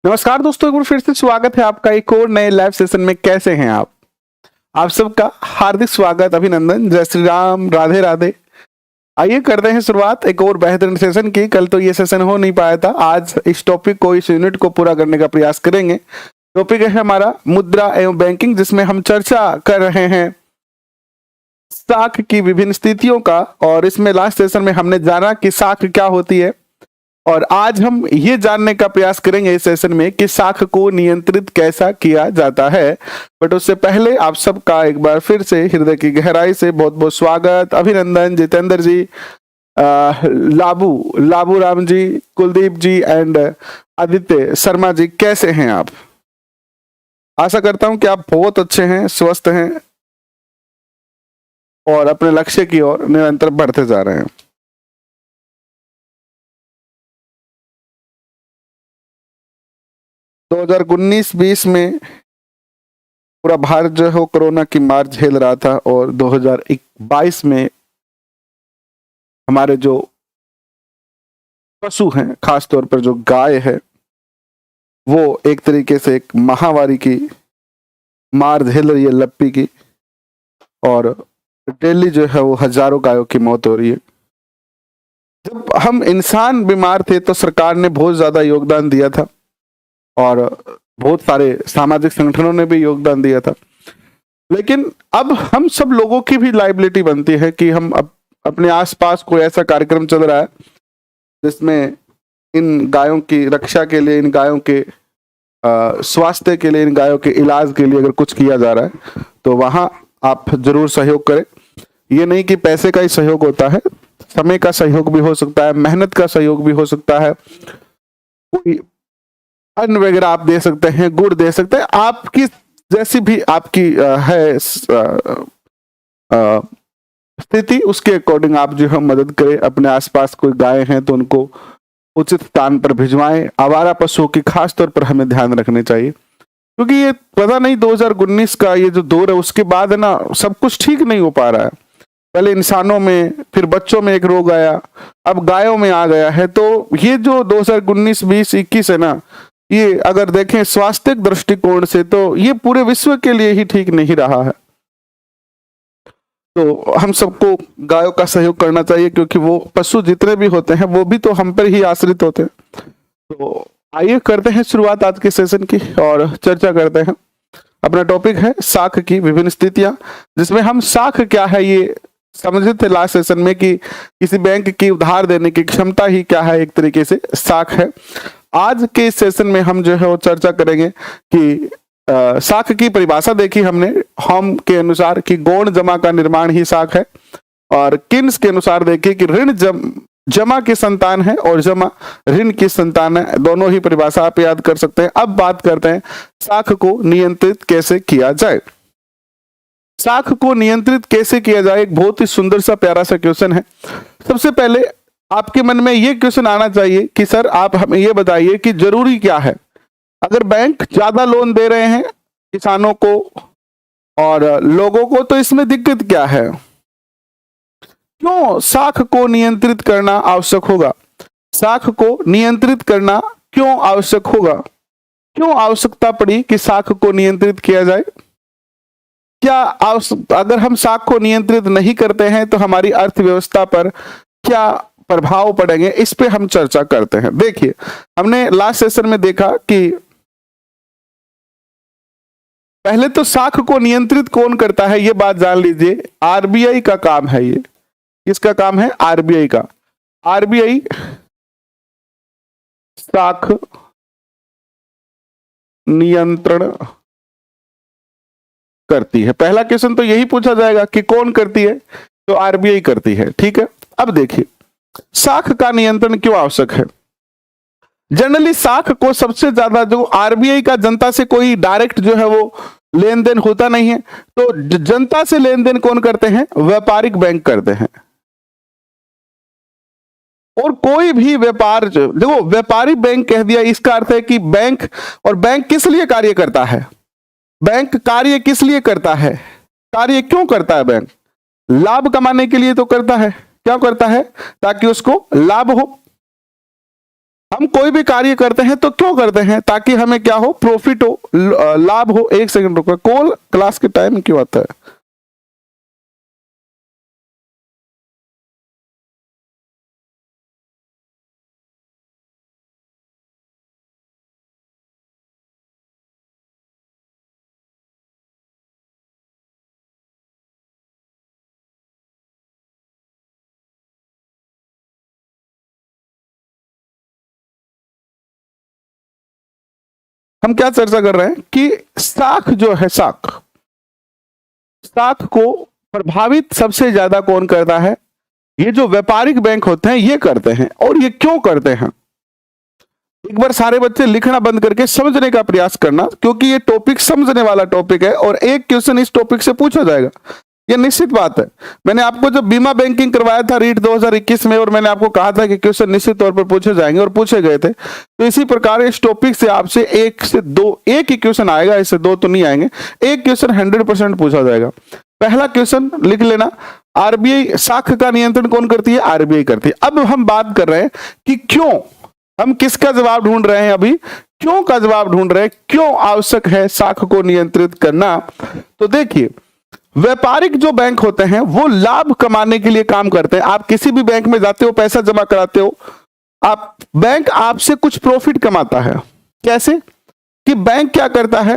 नमस्कार दोस्तों, एक बार फिर से स्वागत है आपका एक और नए लाइव सेशन में। कैसे हैं आप सबका हार्दिक स्वागत, अभिनंदन, जय श्री राम, राधे राधे। आइए करते हैं शुरुआत एक और बेहतरीन सेशन की। कल तो ये सेशन हो नहीं पाया था, आज इस टॉपिक को, इस यूनिट को पूरा करने का प्रयास करेंगे। टॉपिक है हमारा मुद्रा एवं बैंकिंग, जिसमें हम चर्चा कर रहे हैं साख की विभिन्न स्थितियों का। और इसमें लास्ट सेशन में हमने जाना कि साख क्या होती है, और आज हम ये जानने का प्रयास करेंगे इस सेशन में कि साख को नियंत्रित कैसा किया जाता है। बट उससे पहले आप सबका एक बार फिर से हृदय की गहराई से बहुत बहुत स्वागत, अभिनंदन। जितेंद्र जी, लाबू राम जी, कुलदीप जी एंड आदित्य शर्मा जी, कैसे हैं आप? आशा करता हूं कि आप बहुत अच्छे हैं, स्वस्थ हैं और अपने लक्ष्य की ओर निरंतर बढ़ते जा रहे हैं। तो 2019-20 में पूरा भारत जो है कोरोना की मार झेल रहा था, और 2022 में हमारे जो पशु हैं, खासतौर पर जो गाय है, वो एक तरीके से एक महामारी की मार झेल रही है, लप्पी की। और डेली जो है वो हजारों गायों की मौत हो रही है। जब हम इंसान बीमार थे तो सरकार ने बहुत ज्यादा योगदान दिया था, और बहुत सारे सामाजिक संगठनों ने भी योगदान दिया था। लेकिन अब हम सब लोगों की भी लायबिलिटी बनती है कि हम अपने आसपास कोई ऐसा कार्यक्रम चल रहा है जिसमें इन गायों की रक्षा के लिए, इन गायों के स्वास्थ्य के लिए, इन गायों के इलाज के लिए अगर कुछ किया जा रहा है तो वहां आप जरूर सहयोग करें। ये नहीं कि पैसे का ही सहयोग होता है, समय का सहयोग भी हो सकता है, मेहनत का सहयोग भी हो सकता है, कोई अन्न वगैरह आप दे सकते हैं, गुड़ दे सकते हैं, आपकी जैसी भी आपकी है स्थिति, उसके अकॉर्डिंग आप जो है मदद करें। अपने आसपास कोई गाय हैं तो उनको उचित स्थान पर भिजवाएं। आवारा पशुओं की खास तौर पर हमें ध्यान रखने चाहिए, क्योंकि ये पता नहीं 2019 का ये जो दौर है उसके बाद है ना, सब कुछ ठीक नहीं हो पा रहा है। पहले इंसानों में, फिर बच्चों में एक रोग आया, अब गायों में आ गया है। तो ये जो 2019, 20, 21 है ना, ये अगर देखें स्वास्थ्य दृष्टिकोण से तो ये पूरे विश्व के लिए ही ठीक नहीं रहा है। तो हम सबको गायों का सहयोग करना चाहिए, क्योंकि वो पशु जितने भी होते हैं वो भी तो हम पर ही आश्रित होते हैं। तो आइए करते हैं शुरुआत आज के सेशन की और चर्चा करते हैं। अपना टॉपिक है साख की विभिन्न स्थितियां, जिसमें हम साख क्या है ये समझे थे लास्ट सेशन में कि किसी बैंक की उधार देने की क्षमता ही क्या है, एक तरीके से साख है। आज के सेशन में हम जो है वो चर्चा करेंगे कि साख की परिभाषा देखी हमने हम के अनुसार कि गौण जमा का निर्माण ही साख है, और किन्स के अनुसार देखिए कि ऋण जमा की संतान है और जमा ऋण की संतान है। दोनों ही परिभाषा आप याद कर सकते हैं। अब बात करते हैं साख को नियंत्रित कैसे किया जाए। साख को नियंत्रित कैसे किया जाए, एक बहुत ही सुंदर सा प्यारा सा क्वेश्चन है। सबसे पहले आपके मन में ये क्वेश्चन आना चाहिए कि सर आप हमें ये बताइए कि जरूरी क्या है। अगर बैंक ज्यादा लोन दे रहे हैं किसानों को और लोगों को, तो इसमें दिक्कत क्या है? क्यों साख को नियंत्रित करना आवश्यक होगा? साख को नियंत्रित करना क्यों आवश्यक होगा? क्यों आवश्यकता पड़ी कि साख को नियंत्रित किया जाए? क्या अगर हम साख को नियंत्रित नहीं करते हैं तो हमारी अर्थव्यवस्था पर क्या प्रभाव पड़ेंगे, इस पे हम चर्चा करते हैं। देखिए, हमने लास्ट सेशन में देखा कि पहले तो साख को नियंत्रित कौन करता है ये बात जान लीजिए। आरबीआई का काम है। ये किसका काम है? आरबीआई का। आरबीआई साख नियंत्रण करती है। पहला क्वेश्चन तो यही पूछा जाएगा कि कौन करती है, तो आरबीआई करती है। ठीक है, अब देखिए साख का नियंत्रण क्यों आवश्यक है। जनरली साख को सबसे ज्यादा जो आरबीआई का जनता से कोई डायरेक्ट जो है वो लेन देन होता नहीं है, तो जनता से लेन देन कौन करते हैं? व्यापारिक बैंक करते हैं। और कोई भी व्यापार देखो, व्यापारी बैंक कह दिया, इसका अर्थ है कि बैंक, और बैंक किस लिए कार्य करता है? बैंक कार्य किस लिए करता है? कार्य क्यों करता है बैंक? लाभ कमाने के लिए तो करता है। क्या करता है? ताकि उसको लाभ हो। हम कोई भी कार्य करते हैं तो क्यों करते हैं? ताकि हमें क्या हो, प्रॉफिट हो, लाभ हो। एक सेकंड रुको, कॉल क्लास के टाइम क्यों आता है? हम क्या चर्चा कर रहे हैं कि साख जो है, साख को प्रभावित सबसे ज्यादा कौन करता है? ये जो व्यापारिक बैंक होते हैं ये करते हैं। और ये क्यों करते हैं? एक बार सारे बच्चे लिखना बंद करके समझने का प्रयास करना, क्योंकि ये टॉपिक समझने वाला टॉपिक है और एक क्वेश्चन इस टॉपिक से पूछा जाएगा, ये निश्चित बात है। मैंने आपको जब बीमा बैंकिंग करवाया था रीट 2021 में, और मैंने आपको कहा था कि क्वेश्चन निश्चित तौर पर पूछे जाएंगे और पूछे गए थे। तो इसी प्रकार इस टॉपिक से आपसे एक से दो, एक ही क्वेश्चन आएगा, इससे दो तो नहीं आएंगे। एक क्वेश्चन 100% पूछा जाएगा। पहला क्वेश्चन लिख लेना, आरबीआई साख का नियंत्रण कौन करती है? आरबीआई करती है। अब हम बात कर रहे हैं कि क्यों, हम किसका जवाब ढूंढ रहे हैं अभी? क्यों का जवाब ढूंढ रहे हैं, क्यों आवश्यक है साख को नियंत्रित करना। तो देखिए, व्यापारिक जो बैंक होते हैं वो लाभ कमाने के लिए काम करते हैं। आप किसी भी बैंक में जाते हो, पैसा जमा कराते हो, आप बैंक आपसे कुछ प्रॉफिट कमाता है। कैसे? कि बैंक क्या करता है,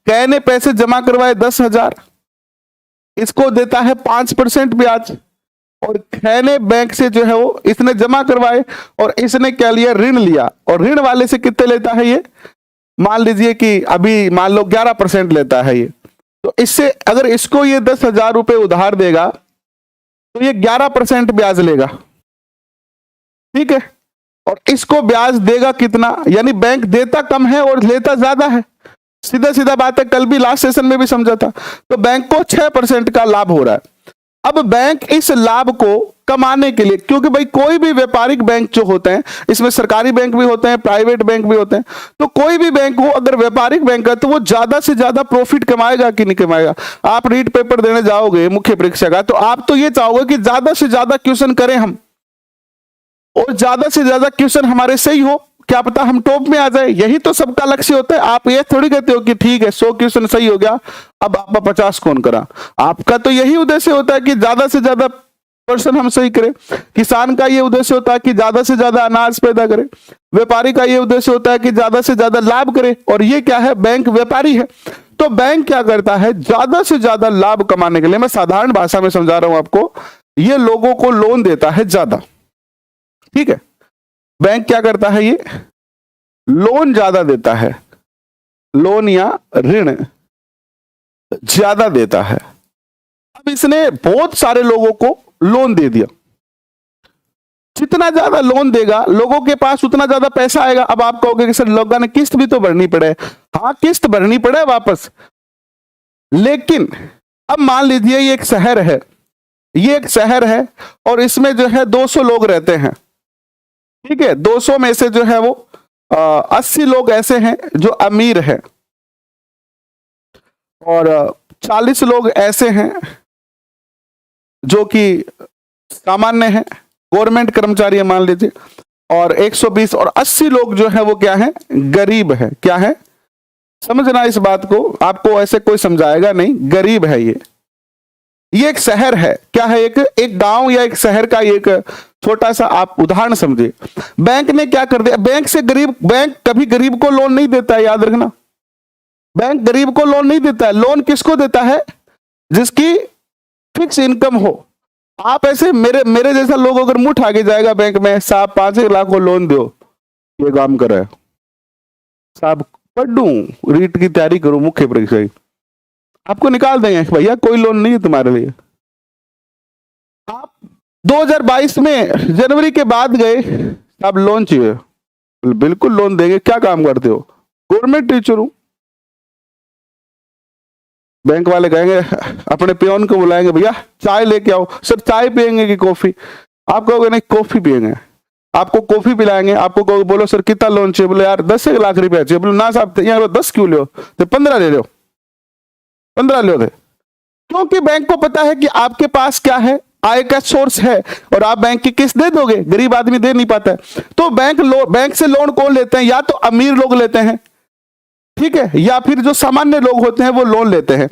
कै ने पैसे जमा करवाए 10,000, इसको देता है 5% ब्याज। और कै ने बैंक से जो है वो इसने जमा करवाए और इसने क्या लिया, ऋण लिया। और ऋण वाले से कितने लेता है ये? मान लीजिए कि अभी मान लो 11% लेता है ये। तो इससे अगर इसको ये 10,000 रुपए उधार देगा तो ये 11% ब्याज लेगा, ठीक है। और इसको ब्याज देगा कितना? यानी बैंक देता कम है और लेता ज्यादा है। सीधा सीधा बात है, कल भी लास्ट सेशन में भी समझा था। तो बैंक को 6% का लाभ हो रहा है। अब बैंक इस लाभ को कमाने के लिए, क्योंकि भाई कोई भी व्यापारिक बैंक जो होते हैं, इसमें सरकारी बैंक भी होते हैं, प्राइवेट बैंक भी होते हैं, तो कोई भी बैंक हो अगर व्यापारिक बैंक है तो वो ज्यादा से ज्यादा प्रॉफिट कमाएगा कि नहीं कमाएगा। आप रीट पेपर देने जाओगे मुख्य परीक्षा का, तो आप तो ये चाहोगे कि ज्यादा से ज्यादा क्वेश्चन करें हम, और ज्यादा से ज्यादा क्वेश्चन हमारे सही हो, क्या पता हम टॉप में आ जाए। यही तो सबका लक्ष्य होता है। आप ये थोड़ी कहते हो कि ठीक है 100 क्वेश्चन सही हो गया, अब आपका 50 कौन करा। आपका तो यही उद्देश्य होता है कि ज्यादा से ज्यादा पर्सन हम सही करें। किसान का ये उद्देश्य होता है कि ज्यादा से ज्यादा अनाज पैदा करे। व्यापारी का ये उद्देश्य होता है कि ज्यादा से ज्यादा लाभ करे। और ये क्या है, बैंक व्यापारी है। तो बैंक क्या करता है, ज्यादा से ज्यादा लाभ कमाने के लिए, मैं साधारण भाषा में समझा रहा हूं आपको, ये लोगों को लोन देता है ज्यादा, ठीक है। बैंक क्या करता है, ये लोन ज्यादा देता है, लोन या ऋण ज्यादा देता है। अब इसने बहुत सारे लोगों को लोन दे दिया। जितना ज्यादा लोन देगा लोगों के पास उतना ज्यादा पैसा आएगा। अब आप कहोगे कि सर लोगों ने किस्त भी तो भरनी पड़े। हाँ, किस्त भरनी पड़े वापस, लेकिन अब मान लीजिए ये एक शहर है, ये एक शहर है और इसमें जो है 200 लोग रहते हैं, ठीक है। 200 में से जो है वो 80 लोग ऐसे हैं जो अमीर हैं और 40 लोग ऐसे हैं जो कि सामान्य हैं, गवर्नमेंट कर्मचारी है मान लीजिए, और 120 और 80 लोग जो है वो क्या है, गरीब है। क्या है, समझना इस बात को, आपको ऐसे कोई समझाएगा नहीं, गरीब है ये एक शहर है। क्या है, एक गांव या एक शहर का एक छोटा सा आप उदाहरण समझिए। बैंक ने क्या कर दिया, बैंक कभी गरीब को लोन नहीं देता है, याद रखना। बैंक गरीब को लोन नहीं देता है। लोन किसको देता है, जिसकी फिक्स इनकम हो। आप ऐसे मेरे जैसा लोग अगर मुंह उठा के जाएगा बैंक में, साहब 5 लाख को लोन दो, ये काम करे साहब, पढ़ू रीट की तैयारी करूं मुख्य परीक्षा की, आपको निकाल देंगे भैया कोई लोन नहीं है तुम्हारे लिए। आप 2022 में जनवरी के बाद गए, आप लोन चाहिए, बिल्कुल लोन देंगे। क्या काम करते हो, गवर्नमेंट टीचर हूं। बैंक वाले कहेंगे, अपने पियोन को बुलाएंगे, भैया चाय लेके आओ। सर चाय पियेंगे कि कॉफी? आप कहोगे नहीं कॉफी पियेंगे, आपको कॉफी पिलाएंगे। आपको कहोगे बोलो सर कितना लोन चाहिए, बोले यार 10 लाख रुपया चाहिए। बोलो ना साहब यहाँ 10 क्यों लो, तो 15 ले लो, 15 लो थे। क्योंकि बैंक को पता है कि आपके पास क्या है, आय का सोर्स है और आप बैंक की किस्त दे दोगे, गरीब आदमी दे नहीं पाता है। तो बैंक से लोन कौन लेते हैं? या तो अमीर लोग लेते हैं, ठीक है, या फिर जो सामान्य लोग होते हैं वो लोन लेते हैं।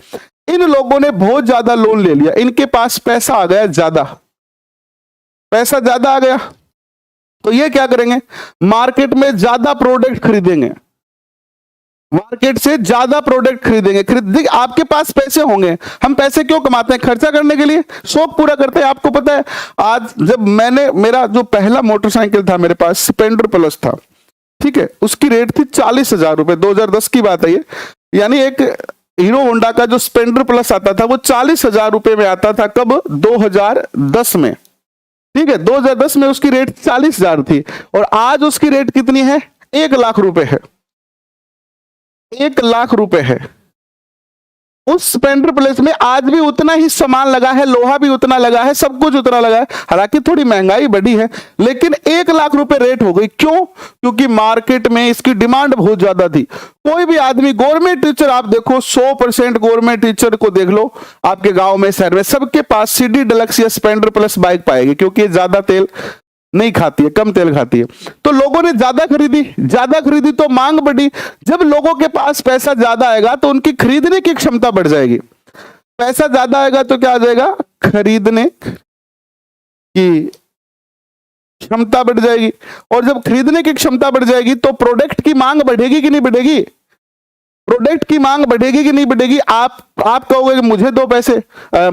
इन लोगों ने बहुत ज्यादा लोन ले लिया, इनके पास पैसा आ गया, ज्यादा पैसा ज्यादा आ गया, तो ये क्या करेंगे? मार्केट में ज्यादा प्रोडक्ट खरीदेंगे, मार्केट से ज्यादा प्रोडक्ट खरीदेंगे। आपके पास पैसे होंगे, हम पैसे क्यों कमाते हैं? खर्चा करने के लिए, शौक पूरा करते हैं। आपको पता है, आज जब मेरा जो पहला मोटरसाइकिल था मेरे पास, स्प्लेंडर प्लस था, ठीक है, उसकी रेट थी 40,000 रुपए, 2010 की बात है ये। यानी एक हीरो होंडा का जो स्प्लेंडर प्लस आता था वो 40,000 रुपए में आता था। कब? 2010 में, ठीक है, 2010 में उसकी रेट 40,000 थी और आज उसकी रेट कितनी है? 1,00,000 रुपए है, 1,00,000 रुपए है। उस स्प्लेंडर प्लस में आज भी उतना ही सामान लगा है, लोहा भी उतना लगा है, सब कुछ उतना लगा है, हालांकि थोड़ी महंगाई बढ़ी है, लेकिन 1,00,000 रुपए रेट हो गई। क्यों? क्योंकि मार्केट में इसकी डिमांड बहुत ज्यादा थी। कोई भी आदमी, गवर्नमेंट टीचर आप देखो, 100% गवर्नमेंट टीचर को देख लो आपके गांव में, शहर में, सबके पास सीडी डिलक्स या स्प्लेंडर प्लस बाइक पाएगी, क्योंकि ज्यादा तेल नहीं खाती है, कम तेल खाती है। तो लोगों ने ज्यादा खरीदी तो मांग बढ़ी। जब लोगों के पास पैसा ज्यादा आएगा तो उनकी खरीदने की क्षमता बढ़ जाएगी। पैसा ज्यादा आएगा तो क्या आ जाएगा? खरीदने की क्षमता बढ़ जाएगी, और जब खरीदने की क्षमता बढ़ जाएगी तो प्रोडक्ट की मांग बढ़ेगी कि नहीं बढ़ेगी? प्रोडक्ट की मांग बढ़ेगी कि नहीं बढ़ेगी? आप कहोगे कि मुझे दो पैसे,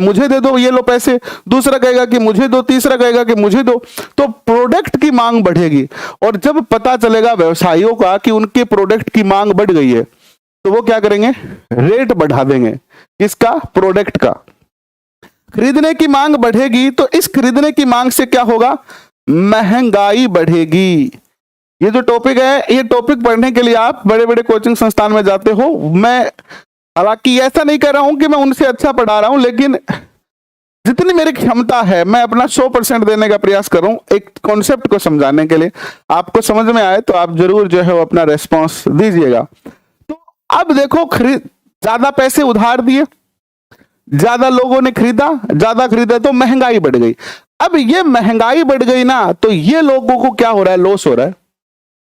मुझे दे दो, ये लो पैसे, दूसरा कहेगा कि मुझे दो, तीसरा कहेगा कि मुझे दो, तो प्रोडक्ट की मांग बढ़ेगी। और जब पता चलेगा व्यवसायियों का कि उनके प्रोडक्ट की मांग बढ़ गई है, तो वो क्या करेंगे? रेट बढ़ा देंगे। किसका? प्रोडक्ट का। खरीदने की मांग बढ़ेगी तो इस खरीदने की मांग से क्या होगा? महंगाई बढ़ेगी। ये जो टॉपिक है, ये टॉपिक पढ़ने के लिए आप बड़े बड़े कोचिंग संस्थान में जाते हो। मैं हालांकि ऐसा नहीं कर रहा हूं कि मैं उनसे अच्छा पढ़ा रहा हूं, लेकिन जितनी मेरी क्षमता है मैं अपना 100% देने का प्रयास कर रहा हूं एक कॉन्सेप्ट को समझाने के लिए। आपको समझ में आए तो आप जरूर जो है वो अपना रेस्पॉन्स दीजिएगा। तो अब देखो, ज्यादा पैसे उधार दिए, ज्यादा लोगों ने खरीदा तो महंगाई बढ़ गई। अब ये महंगाई बढ़ गई ना, तो ये लोगों को क्या हो रहा है? लॉस हो रहा है।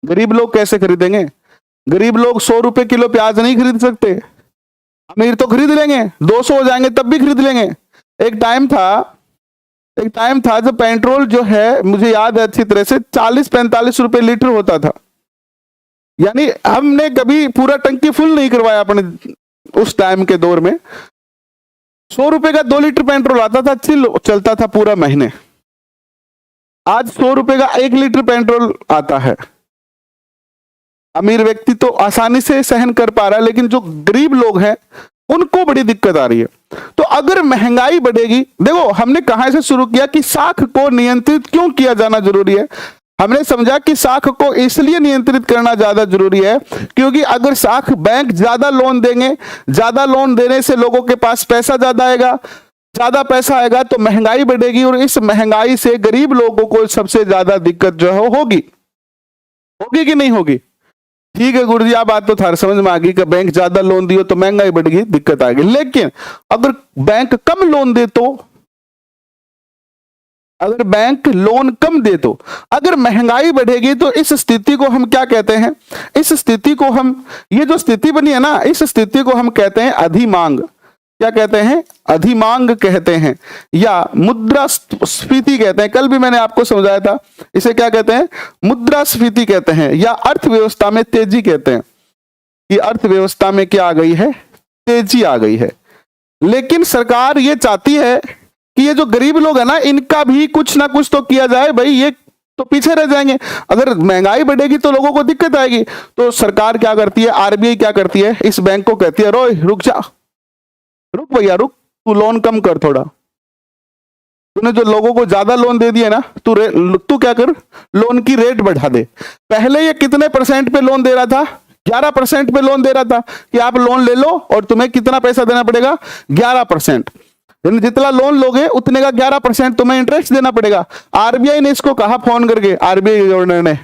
गरीब लोग कैसे खरीदेंगे? गरीब लोग 100 रुपए किलो प्याज नहीं खरीद सकते। अमीर तो खरीद लेंगे, 200 हो जाएंगे तब भी खरीद लेंगे। एक टाइम था जब पेट्रोल जो है, मुझे याद है अच्छी तरह से, 40-45 रुपए लीटर होता था। यानी हमने कभी पूरा टंकी फुल नहीं करवाया अपने उस टाइम के दौर में। 100 रुपए का 2 लीटर पेट्रोल आता था, चलता था पूरा महीने। आज 100 रुपए का 1 लीटर पेट्रोल आता है। अमीर व्यक्ति तो आसानी से सहन कर पा रहा है, लेकिन जो गरीब लोग हैं उनको बड़ी दिक्कत आ रही है। तो अगर महंगाई बढ़ेगी, देखो हमने कहां से शुरू किया कि साख को नियंत्रित क्यों किया जाना जरूरी है। हमने समझा कि साख को इसलिए नियंत्रित करना ज्यादा जरूरी है क्योंकि अगर साख बैंक ज्यादा लोन देंगे, ज्यादा लोन देने से लोगों के पास पैसा ज्यादा आएगा, ज्यादा पैसा आएगा तो महंगाई बढ़ेगी, और इस महंगाई से गरीब लोगों को सबसे ज्यादा दिक्कत जो है होगी कि नहीं होगी? ठीक है गुरु जी, आप बात तो थार समझ में आ गई कि बैंक ज्यादा लोन दियो तो महंगाई बढ़ेगी, दिक्कत आएगी। लेकिन अगर बैंक कम लोन दे तो, अगर बैंक लोन कम दे तो अगर महंगाई बढ़ेगी, तो इस स्थिति को हम क्या कहते हैं? इस स्थिति को हम, ये जो स्थिति बनी है ना, इस स्थिति को हम कहते हैं अधिमांग। क्या कहते हैं? अधिमांग कहते हैं, या मुद्रास्फीति कहते हैं। कल भी मैंने आपको समझाया था, इसे क्या कहते हैं? मुद्रास्फीति कहते हैं, या अर्थव्यवस्था में तेजी कहते हैं कि अर्थव्यवस्था में क्या आ गई है? तेजी आ गई है। लेकिन सरकार ये चाहती है कि ये जो गरीब लोग है ना, इनका भी कुछ ना कुछ तो किया जाए। भाई ये तो पीछे रह जाएंगे, अगर महंगाई बढ़ेगी तो लोगों को दिक्कत आएगी। तो सरकार क्या करती है? आरबीआई क्या करती है? इस बैंक को कहती है, रोय रुक जा, रुक भैया रुक, तू लोन कम कर थोड़ा। तूने जो लोगों को ज्यादा लोन दे दिया ना, तू क्या कर, लोन की रेट बढ़ा दे। पहले ये कितने % पे लोन दे रहा था? 11% पे लोन दे रहा था कि आप लोन ले लो और तुम्हें कितना पैसा देना पड़ेगा? 11%। यानी जितना लोन लोगे उतने का 11% तुम्हें इंटरेस्ट देना पड़ेगा। आरबीआई ने इसको कहा फोन करके, आरबीआई गवर्नर ने,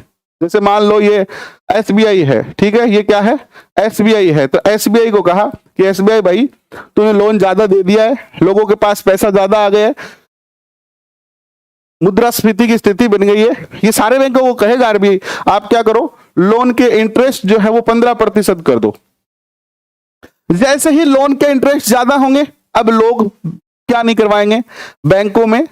जैसे मान लो ये एसबीआई है, ठीक है, ये क्या है? एसबीआई है। तो एसबीआई को कहा कि एसबीआई भाई तूने लोन ज्यादा दे दिया है, लोगों के पास पैसा ज्यादा आ गया है, मुद्रास्फीति की स्थिति बन गई है। ये सारे बैंकों को कहेगा आरबीआई, आप क्या करो, लोन के इंटरेस्ट जो है वो 15% कर दो। जैसे ही लोन के इंटरेस्ट ज्यादा होंगे, अब लोग क्या नहीं करवाएंगे, बैंकों में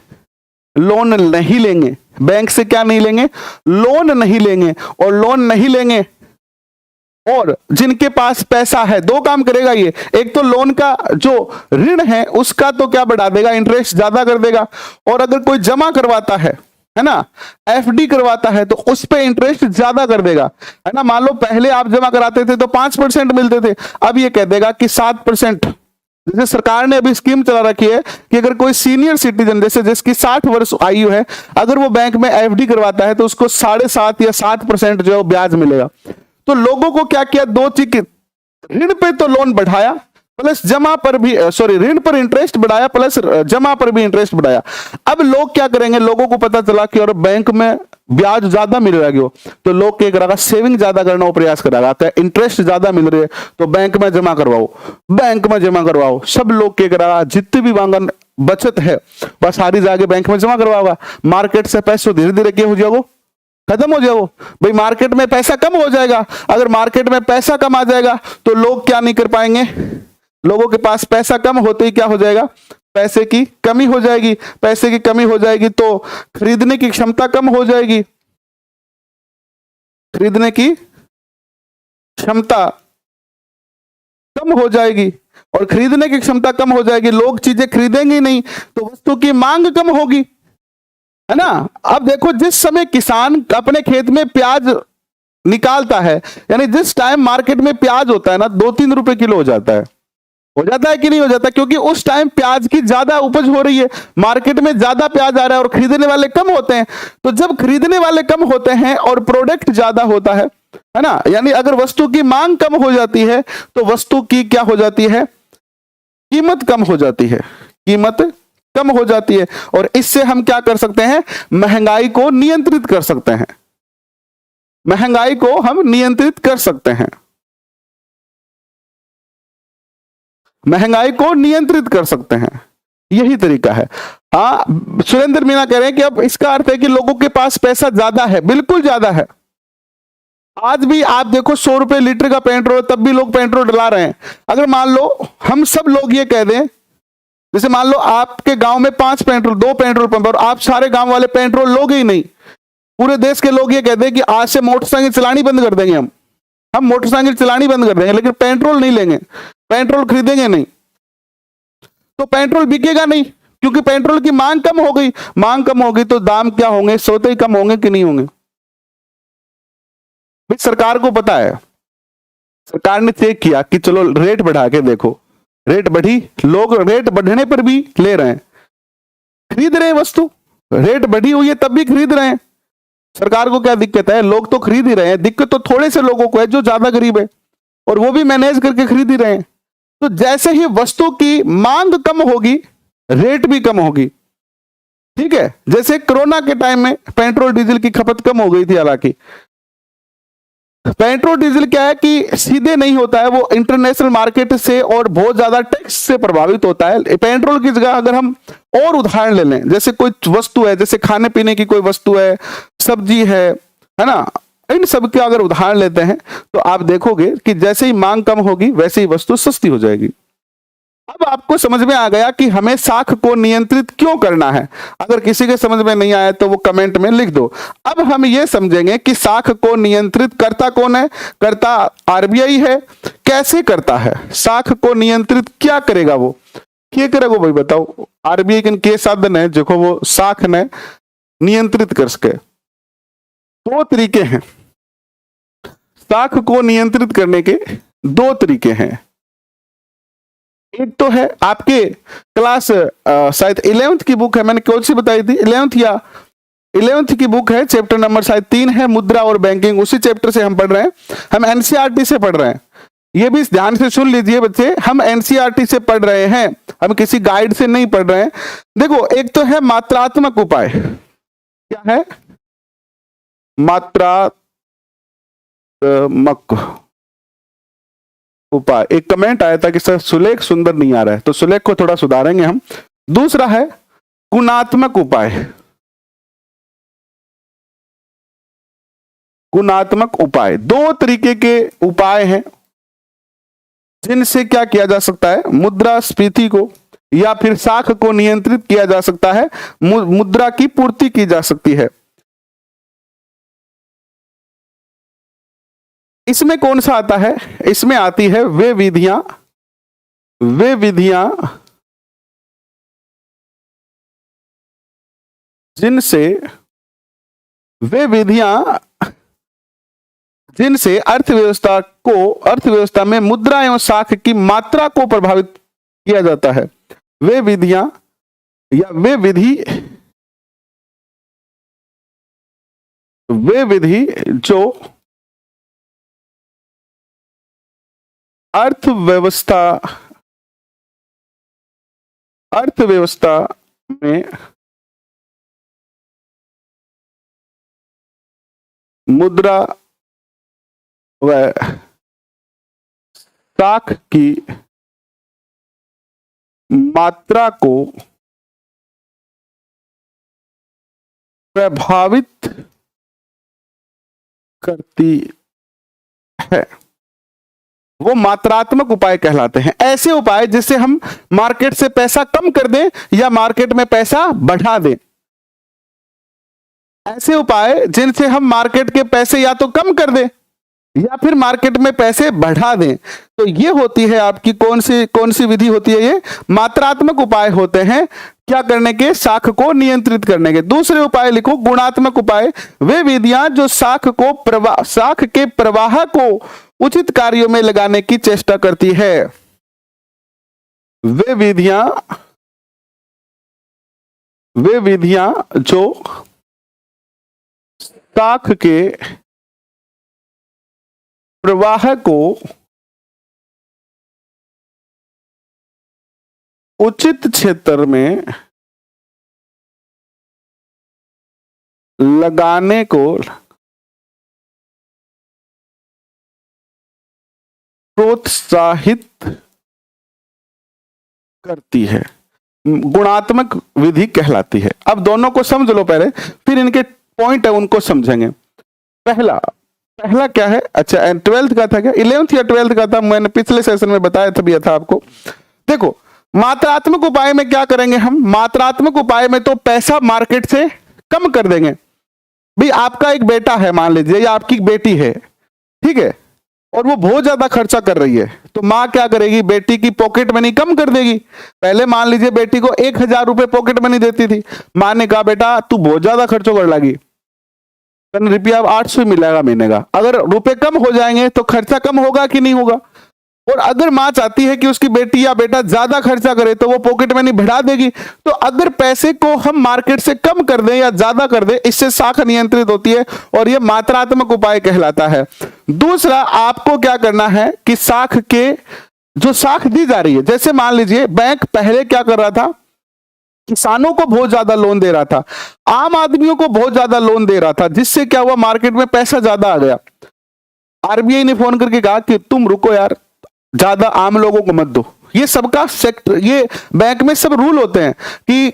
लोन नहीं लेंगे। बैंक से क्या नहीं लेंगे, लोन नहीं लेंगे। और लोन नहीं लेंगे, और जिनके पास पैसा है, दो काम करेगा ये, एक तो लोन का जो ऋण है उसका तो क्या बढ़ा देगा, इंटरेस्ट ज्यादा कर देगा। और अगर कोई जमा करवाता है ना, एफडी करवाता है, तो उस पे इंटरेस्ट ज्यादा कर देगा, है ना। मान लो पहले आप जमा कराते थे तो 5% मिलते थे, अब ये कह देगा कि 7%। जैसे सरकार ने अभी स्कीम चला रखी है कि अगर कोई सीनियर सिटीजन, जैसे जिसकी 60 वर्ष आयु है, अगर वो बैंक में एफडी करवाता है तो उसको 7.5 या 7% जो है ब्याज मिलेगा। तो लोगों को क्या किया, दो चीज, ऋण पे तो लोन बढ़ाया, प्लस जमा पर भी, सॉरी, ऋण पर इंटरेस्ट बढ़ाया, प्लस जमा पर भी इंटरेस्ट बढ़ाया। अब लोग क्या करेंगे, लोगों को पता चला कि और बैंक में ब्याज ज्यादा मिल रहा है, तो लोग क्या करेगा, सेविंग ज्यादा करने का प्रयास करेगा। इंटरेस्ट ज्यादा मिल रही है तो बैंक में जमा करवाओ, बैंक में जमा करवाओ। सब लोग क्या करेगा, जितनी भी वांगन बचत है वह सारी जाके बैंक में जमा करवाओगा। मार्केट से पैसे धीरे धीरे क्या हो जाओगे, खत्म हो जाओ भाई। मार्केट में पैसा कम हो जाएगा, अगर मार्केट में पैसा कम आ जाएगा तो लोग क्या नहीं कर पाएंगे, लोगों के पास पैसा कम होते ही क्या हो जाएगा, पैसे की कमी हो जाएगी। पैसे की कमी हो जाएगी तो खरीदने की क्षमता कम हो जाएगी, खरीदने की क्षमता कम हो जाएगी, और खरीदने की क्षमता कम हो जाएगी, लोग चीजें खरीदेंगे नहीं, तो वस्तु की मांग कम होगी, है ना। अब देखो, जिस समय किसान अपने खेत में प्याज निकालता है, यानी जिस टाइम मार्केट में प्याज होता है ना, 2-3 रुपए किलो हो जाता है कि नहीं हो जाता, क्योंकि उस टाइम प्याज की ज्यादा उपज हो रही है, मार्केट में ज्यादा प्याज आ रहा है और खरीदने वाले कम होते हैं। तो जब खरीदने वाले कम होते हैं और प्रोडक्ट ज्यादा होता है ना, यानी अगर वस्तु की मांग कम हो जाती है तो वस्तु की क्या हो जाती है, कीमत कम हो जाती है, कीमत कम हो जाती है। और इससे हम क्या कर सकते हैं, महंगाई को नियंत्रित कर सकते हैं, महंगाई को हम नियंत्रित कर सकते हैं, महंगाई को नियंत्रित कर सकते हैं, यही तरीका है। हाँ, सुरेंद्र मीना कह रहे हैं कि अब इसका अर्थ है कि लोगों के पास पैसा ज्यादा है, बिल्कुल ज्यादा है। आज भी आप देखो 100 रुपए लीटर का पेट्रोल, तब भी लोग पेट्रोल डला रहे हैं। अगर मान लो हम सब लोग ये कह दें, जैसे मान लो आपके गांव में 2 पेट्रोल पंप, और आप सारे गांव वाले पेट्रोल लोगे ही नहीं, पूरे देश के लोग ये कहते हैं कि आज से मोटरसाइकिल चलानी बंद कर देंगे, हम मोटरसाइकिल चलानी बंद कर देंगे, लेकिन पेट्रोल नहीं लेंगे, पेट्रोल खरीदेंगे नहीं, तो पेट्रोल बिकेगा नहीं, क्योंकि पेट्रोल की मांग कम हो गई। मांग कम होगी तो दाम क्या होंगे, स्वतः ही कम होंगे कि नहीं होंगे। भाई सरकार को पता है, सरकार ने चेक किया कि चलो रेट बढ़ा के देखो, रेट बढ़ी, लोग रेट बढ़ने पर भी ले रहे हैं, खरीद रहे हैं वस्तु, रेट बढ़ी हुई है तब भी खरीद रहे हैं। सरकार को क्या दिक्कत है, लोग तो खरीद ही रहे हैं, दिक्कत तो थोड़े से लोगों को है जो ज्यादा गरीब है, और वो भी मैनेज करके खरीद ही रहे हैं। तो जैसे ही वस्तु की मांग कम होगी, रेट भी कम होगी, ठीक है। जैसे कोरोना के टाइम में पेट्रोल डीजल की खपत कम हो गई थी, हालांकि पेट्रोल डीजल क्या है कि सीधे नहीं होता है, वो इंटरनेशनल मार्केट से और बहुत ज्यादा टैक्स से प्रभावित होता है। पेट्रोल की जगह अगर हम और उदाहरण ले लें, जैसे कोई वस्तु है, जैसे खाने पीने की कोई वस्तु है, सब्जी है ना, इन सब के अगर उदाहरण लेते हैं तो आप देखोगे कि जैसे ही मांग कम होगी वैसे ही वस्तु सस्ती हो जाएगी। अब आपको समझ में आ गया कि हमें साख को नियंत्रित क्यों करना है। अगर किसी के समझ में नहीं आया तो वो कमेंट में लिख दो। अब हम ये समझेंगे कि साख को नियंत्रित करता कौन है। करता आरबीआई है। कैसे करता है, साख को नियंत्रित क्या करेगा, वो क्या करेगा भाई बताओ। आरबीआई के साधन है जो वो साख ने नियंत्रित कर सके। दो तरीके हैं, साख को नियंत्रित करने के दो तरीके हैं। एक तो है आपके क्लास शायद 11th की बुक है, मैंने कौन सी बताई थी, 11th या 11th की बुक है, चैप्टर नंबर शायद 3 है, मुद्रा और बैंकिंग। उसी चैप्टर से हम पढ़ रहे हैं, हम एनसीईआरटी से पढ़ रहे हैं। ये भी ध्यान से सुन लीजिए बच्चे, हम एनसीईआरटी से पढ़ रहे हैं, हम किसी गाइड से नहीं पढ़ रहे हैं। देखो, एक तो है मात्रात्मक उपाय। क्या है मात्रात्मक उपाय। एक कमेंट आया था कि सर सुलेख सुंदर नहीं आ रहा है, तो सुलेख को थोड़ा सुधारेंगे हम। दूसरा है गुणात्मक उपाय। गुणात्मक उपाय। दो तरीके के उपाय हैं जिनसे क्या किया जा सकता है, मुद्रास्फीति को या फिर साख को नियंत्रित किया जा सकता है, मुद्रा की पूर्ति की जा सकती है। इसमें कौन सा आता है, इसमें आती है वे विधियां जिनसे अर्थव्यवस्था में मुद्रा एवं साख की मात्रा को प्रभावित किया जाता है। वे विधियां या वे विधि जो अर्थव्यवस्था में मुद्रा व साख की मात्रा को प्रभावित करती है, वो मात्रात्मक उपाय कहलाते हैं। ऐसे उपाय जिससे हम मार्केट से पैसा कम कर दें या मार्केट में पैसा बढ़ा दें। ऐसे उपाय जिनसे हम मार्केट के पैसे या तो कम कर दें या फिर मार्केट में पैसे बढ़ा दें। तो ये होती है आपकी कौन सी विधि होती है, ये मात्रात्मक उपाय होते हैं। क्या करने के, साख को नियंत्रित करने के। दूसरे उपाय लिखो गुणात्मक उपाय, वे विधियां जो साख के प्रवाह को उचित कार्यों में लगाने की चेष्टा करती है। वे विधियां जो साख के प्रवाह को उचित क्षेत्र में लगाने को प्रोत्साहित करती है, गुणात्मक विधि कहलाती है। अब दोनों को समझ लो पहले, फिर इनके पॉइंट है उनको समझेंगे। पहला क्या है, अच्छा 12th का था क्या, 11th या 12th का था, मैंने पिछले सेशन में बताया था आपको। देखो मात्रात्मक उपाय में क्या करेंगे हम, मात्रात्मक उपाय में तो पैसा मार्केट से कम कर देंगे। भाई आपका एक बेटा है मान लीजिए, या आपकी बेटी है, ठीक है, और वो बहुत ज्यादा खर्चा कर रही है, तो माँ क्या करेगी, बेटी की पॉकेट मनी कम कर देगी। पहले मान लीजिए बेटी को 1000 रुपए पॉकेट मनी देती थी, माँ ने कहा बेटा तू बहुत ज्यादा खर्चो कर लगी, रुपया 800 मिलेगा महीने का। अगर रुपए कम हो जाएंगे तो खर्चा कम होगा कि नहीं होगा। और अगर माँ चाहती है कि उसकी बेटी या बेटा ज्यादा खर्चा करे तो वो पॉकेट मनी बढ़ा देगी। तो अगर पैसे को हम मार्केट से कम कर दें या ज्यादा कर दें, इससे साख नियंत्रित होती है और यह मात्रात्मक उपाय कहलाता है। दूसरा आपको क्या करना है कि साख दी जा रही है, जैसे मान लीजिए बैंक पहले क्या कर रहा था, किसानों को बहुत ज्यादा लोन दे रहा था, आम आदमियों को बहुत ज्यादा लोन दे रहा था, जिससे क्या हुआ, मार्केट में पैसा ज्यादा आ गया। आरबीआई ने फोन करके कहा कि तुम रुको यार, ज्यादा आम लोगों को मत दो। ये सबका सेक्टर, ये बैंक में सब रूल होते हैं कि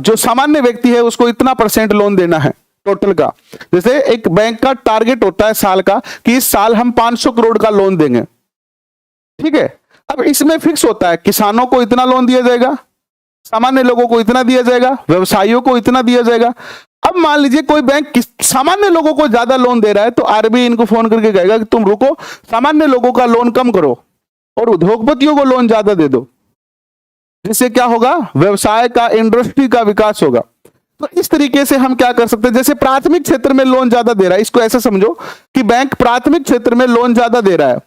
जो सामान्य व्यक्ति है उसको इतना % लोन देना है टोटल का। जैसे एक बैंक का टारगेट होता है साल का कि इस साल हम 500 करोड़ का लोन देंगे, ठीक है। अब इसमें फिक्स होता है किसानों को इतना लोन दिया जाएगा, सामान्य लोगों को इतना दिया जाएगा, व्यवसायियों को इतना दिया जाएगा। अब मान लीजिए कोई बैंक सामान्य लोगों को ज्यादा लोन दे रहा है, तो आरबीआई इनको फोन करके कहेगा कि तुम रुको, सामान्य लोगों का लोन कम करो और उद्योगपतियों को लोन ज्यादा दे दो, जिससे क्या होगा, व्यवसाय का, इंडस्ट्री का विकास होगा। तो इस तरीके से हम क्या कर सकते हैं, जैसे प्राथमिक क्षेत्र में लोन ज्यादा दे रहा है, इसको ऐसा समझो कि बैंक प्राथमिक क्षेत्र में लोन ज्यादा दे रहा है,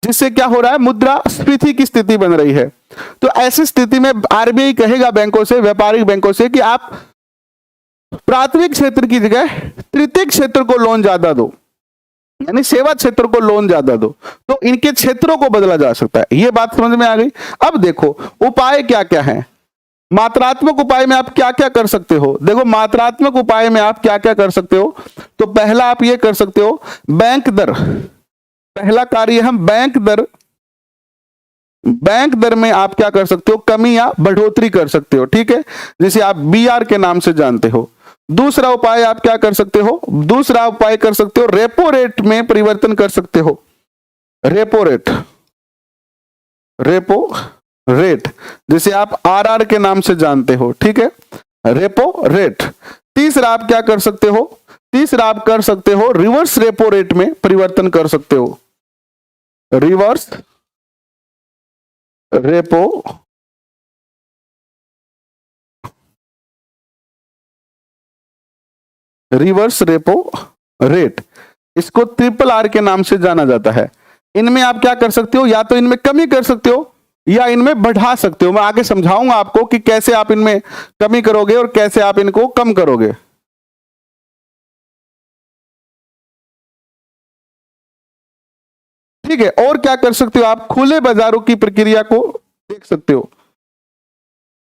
जिससे क्या हो रहा है, मुद्रास्फीति की स्थिति बन रही है। तो ऐसी स्थिति में आरबीआई कहेगा बैंकों से, व्यापारिक बैंकों से कि आप प्राथमिक क्षेत्र की जगह तृतीयक क्षेत्र को लोन ज्यादा दो, यानी सेवा क्षेत्र को लोन ज्यादा दो। तो इनके क्षेत्रों को बदला जा सकता है। ये बात समझ में आ गई। अब देखो उपाय क्या क्या है। मात्रात्मक उपाय में आप क्या क्या कर सकते हो, देखो मात्रात्मक उपाय में आप क्या क्या कर सकते हो। तो पहला आप ये कर सकते हो, बैंक दर, पहला कार्य हम बैंक दर में आप क्या कर सकते हो, कमी या बढ़ोतरी कर सकते हो, ठीक है, जिसे आप बीआर के नाम से जानते हो। दूसरा उपाय आप क्या कर सकते हो, दूसरा उपाय कर सकते हो रेपो रेट में परिवर्तन कर सकते हो। रेपो रेट, रेपो रेट जिसे आप आरआर के नाम से जानते हो, ठीक है, रेपो रेट। तीसरा आप क्या कर सकते हो, तीसरा आप कर सकते हो रिवर्स रेपो रेट में परिवर्तन कर सकते हो। Reverse repo reverse repo rate, इसको ट्रिपल आर के नाम से जाना जाता है। इनमें आप क्या कर सकते हो, या तो इनमें कमी कर सकते हो या इनमें बढ़ा सकते हो। मैं आगे समझाऊंगा आपको कि कैसे आप इनमें कमी करोगे और कैसे आप इनको कम करोगे। ठीक है, और क्या कर सकते हो आप, खुले बाजारों की प्रक्रिया को देख सकते हो।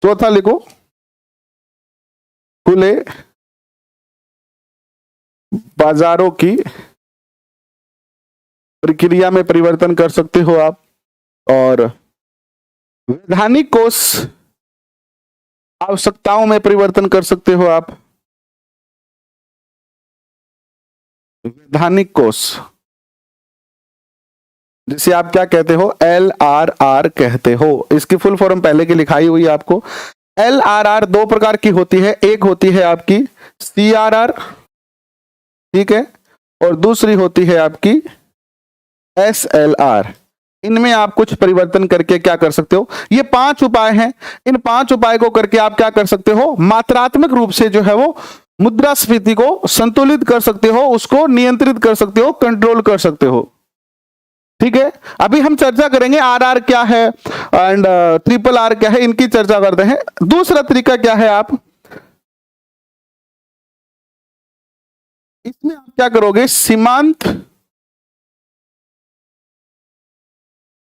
चौथा लिखो, खुले बाजारों की प्रक्रिया में परिवर्तन कर सकते हो आप। और वैधानिक कोष आवश्यकताओं में परिवर्तन कर सकते हो आप। वैधानिक कोष जिसे आप क्या कहते हो, LRR कहते हो। इसकी फुल फॉर्म पहले की लिखाई हुई है आपको। LRR दो प्रकार की होती है, एक होती है आपकी CRR, ठीक है, और दूसरी होती है आपकी SLR। इनमें आप कुछ परिवर्तन करके क्या कर सकते हो, ये 5 उपाय हैं, इन 5 उपाय को करके आप क्या कर सकते हो, मात्रात्मक रूप से जो है वो मुद्रास्फीति को संतुलित कर सकते हो, उसको नियंत्रित कर सकते हो, कंट्रोल कर सकते हो। ठीक है, अभी हम चर्चा करेंगे RR क्या है एंड ट्रिपल आर क्या है, इनकी चर्चा करते हैं। दूसरा तरीका क्या है, आप इसमें आप क्या करोगे, सीमांत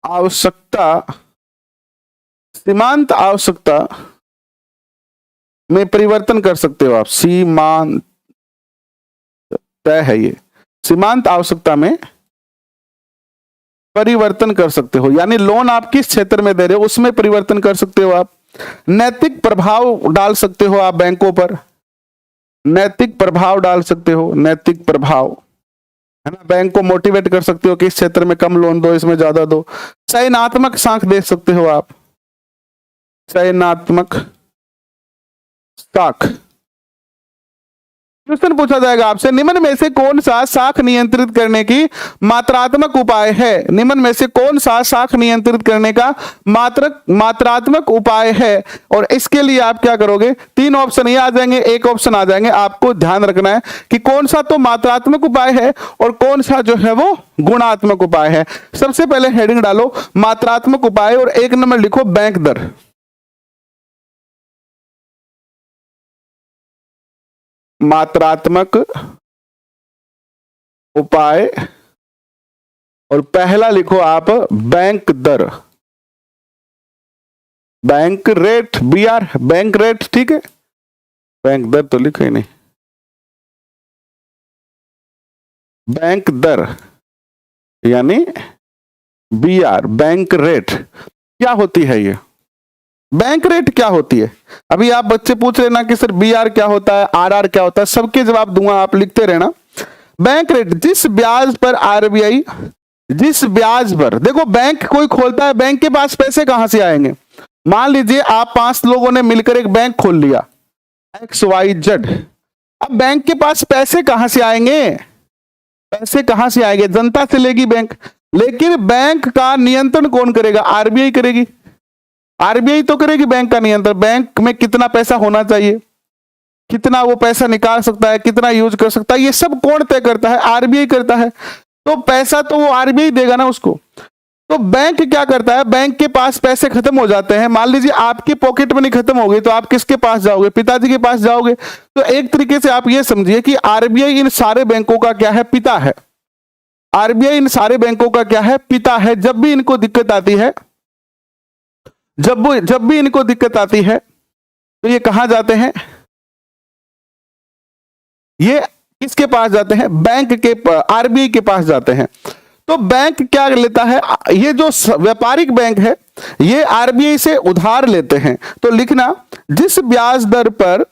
आवश्यकता, सीमांत आवश्यकता में परिवर्तन कर सकते हो आप। सीमांत तय है ये, सीमांत आवश्यकता में परिवर्तन कर सकते हो, यानी लोन आप किस क्षेत्र में दे रहे हो उसमें परिवर्तन कर सकते हो आप। नैतिक प्रभाव डाल सकते हो आप बैंकों पर, नैतिक प्रभाव डाल सकते हो, नैतिक प्रभाव है ना, बैंक को मोटिवेट कर सकते हो कि इस क्षेत्र में कम लोन दो, इसमें ज्यादा दो। चयनात्मक साख दे सकते हो आप, चयनात्मक साख। क्वेश्चन पूछा जाएगा आपसे, निम्न में से कौन सा साख नियंत्रित करने की मात्रात्मक उपाय है, निम्न में से कौन सा साख नियंत्रित करने का मात्रात्मक उपाय है। और इसके लिए आप क्या करोगे, 3 ऑप्शन ये आ जाएंगे, एक ऑप्शन आ जाएंगे। आपको ध्यान रखना है कि कौन सा तो मात्रात्मक उपाय है और कौन सा जो है वो गुणात्मक उपाय है। सबसे पहले हेडिंग डालो मात्रात्मक उपाय और 1 नंबर लिखो बैंक दर। मात्रात्मक उपाय और पहला लिखो आप बैंक दर, bank rate, BR bank rate, ठीक है, बैंक दर तो लिखो ही नहीं, बैंक दर यानी BR बैंक रेट। क्या होती है ये बैंक रेट, क्या होती है। अभी आप बच्चे पूछ रहे ना कि सर BR क्या होता है, RR क्या होता है, सबके जवाब दूंगा, आप लिखते रहना। बैंक रेट, जिस ब्याज पर RBI, जिस ब्याज पर, देखो बैंक कोई खोलता है, बैंक के पास पैसे कहां से आएंगे। मान लीजिए आप 5 लोगों ने मिलकर एक बैंक खोल लिया XYZ। अब बैंक के पास पैसे कहां से आएंगे, पैसे कहां से आएंगे, जनता से लेगी बैंक। लेकिन बैंक का नियंत्रण कौन करेगा, RBI करेगी। RBI तो करेगी बैंक का नियंत्रण, बैंक में कितना पैसा होना चाहिए, कितना वो पैसा निकाल सकता है, कितना यूज कर सकता है, ये सब कौन तय करता है, RBI करता है। तो पैसा तो वो RBI देगा ना उसको। तो बैंक क्या करता है, बैंक के पास पैसे खत्म हो जाते हैं, मान लीजिए आपकी पॉकेट मनी खत्म हो गई, तो आप किसके पास जाओगे, पिताजी के पास जाओगे। तो एक तरीके से आप ये समझिए कि RBI इन सारे बैंकों का क्या है, पिता है। RBI इन सारे बैंकों का क्या है, पिता है। जब भी इनको दिक्कत आती है, जब भी इनको दिक्कत आती है तो ये कहां जाते हैं, ये किसके पास जाते हैं, बैंक के, RBI के पास जाते हैं। तो बैंक क्या लेता है, ये जो व्यापारिक बैंक है ये RBI से उधार लेते हैं। तो लिखना, जिस ब्याज दर पर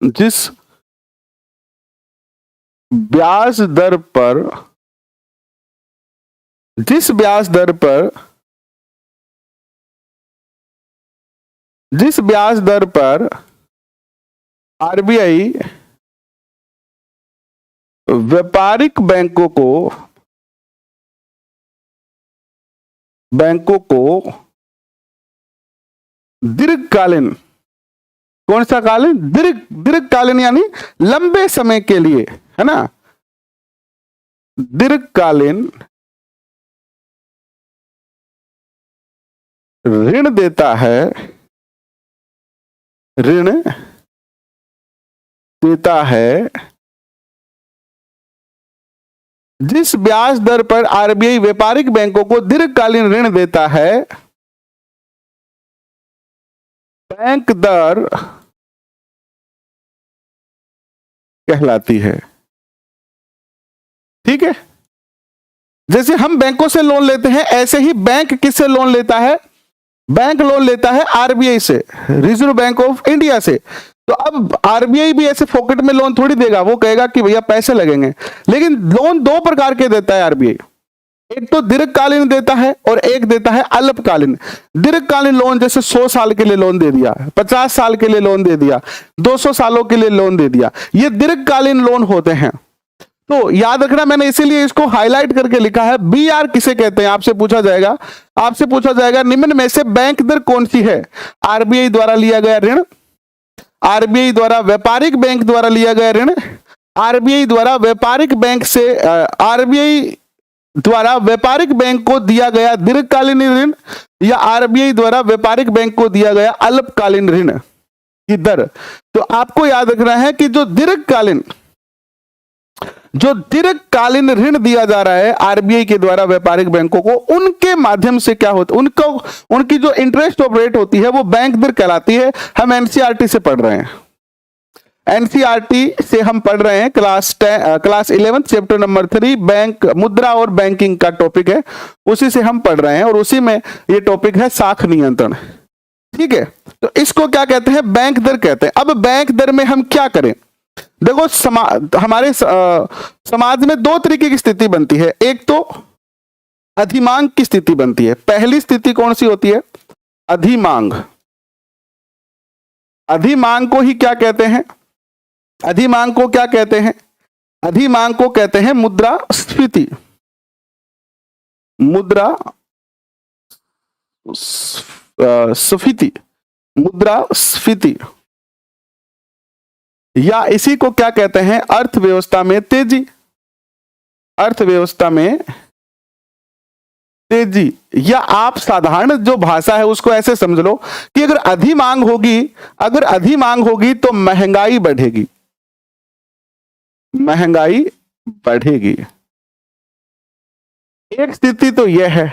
जिस ब्याज दर पर जिस ब्याज दर पर आरबीआई व्यापारिक बैंकों को दीर्घकालीन, कौन सा कालीन, दीर्घकालीन यानी लंबे समय के लिए, है ना, दीर्घकालीन ऋण देता है, जिस ब्याज दर पर आरबीआई व्यापारिक बैंकों को दीर्घकालीन ऋण देता है, बैंक दर कहलाती है। ठीक है, जैसे हम बैंकों से लोन लेते हैं, ऐसे ही बैंक किससे लोन लेता है, बैंक लोन लेता है आरबीआई से, रिजर्व बैंक ऑफ इंडिया से। तो अब आरबीआई भी ऐसे फोकट में लोन थोड़ी देगा, वो कहेगा कि भैया पैसे लगेंगे। लेकिन लोन दो प्रकार के देता है आरबीआई, एक तो दीर्घकालीन देता है और एक देता है अल्पकालीन। दीर्घकालीन लोन जैसे 100 साल के लिए लोन दे दिया, 50 साल के लिए लोन दे दिया, 200 सालों के लिए लोन दे दिया, ये दीर्घकालीन लोन होते हैं। तो याद रखना, मैंने इसीलिए इसको हाईलाइट करके लिखा है। बीआर किसे कहते हैं, आपसे पूछा जाएगा निम्न में से बैंक दर कौन सी है। आरबीआई द्वारा लिया गया ऋण, आरबीआई द्वारा व्यापारिक बैंक द्वारा लिया गया ऋण, आरबीआई द्वारा व्यापारिक बैंक से आरबीआई द्वारा व्यापारिक बैंक को दिया गया दीर्घकालीन ऋण, या आरबीआई द्वारा व्यापारिक बैंक को दिया गया अल्पकालीन ऋण की दर। तो आपको याद रखना है कि जो दीर्घकालीन ऋण दिया जा रहा है आरबीआई के द्वारा व्यापारिक बैंकों को, उनके माध्यम से क्या होता है, उनकी जो इंटरेस्ट ऑफ रेट होती है वो बैंक दर कहलाती है। हम एनसीईआरटी से पढ़ रहे हैं, एनसीईआरटी से हम पढ़ रहे हैं, क्लास 11 चैप्टर नंबर 3 बैंक, मुद्रा और बैंकिंग का टॉपिक है, उसी से हम पढ़ रहे हैं और उसी में ये टॉपिक है साख नियंत्रण। ठीक है, तो इसको क्या कहते हैं, बैंक दर कहते हैं। अब बैंक दर में हम क्या करें, देखो हमारे समाज में दो तरीके की स्थिति बनती है। एक तो अधिमांग की स्थिति बनती है। पहली स्थिति कौन सी होती है, अधिमांग। अधिमांग को ही क्या कहते हैं, अधिमांग को क्या कहते हैं, अधिमांग को कहते हैं मुद्रास्फीति। मुद्रास्फीति, या इसी को क्या कहते हैं, अर्थव्यवस्था में तेजी। अर्थव्यवस्था में तेजी, या आप साधारण जो भाषा है उसको ऐसे समझ लो कि अगर अधिमांग होगी तो महंगाई बढ़ेगी, महंगाई बढ़ेगी। एक स्थिति तो यह है।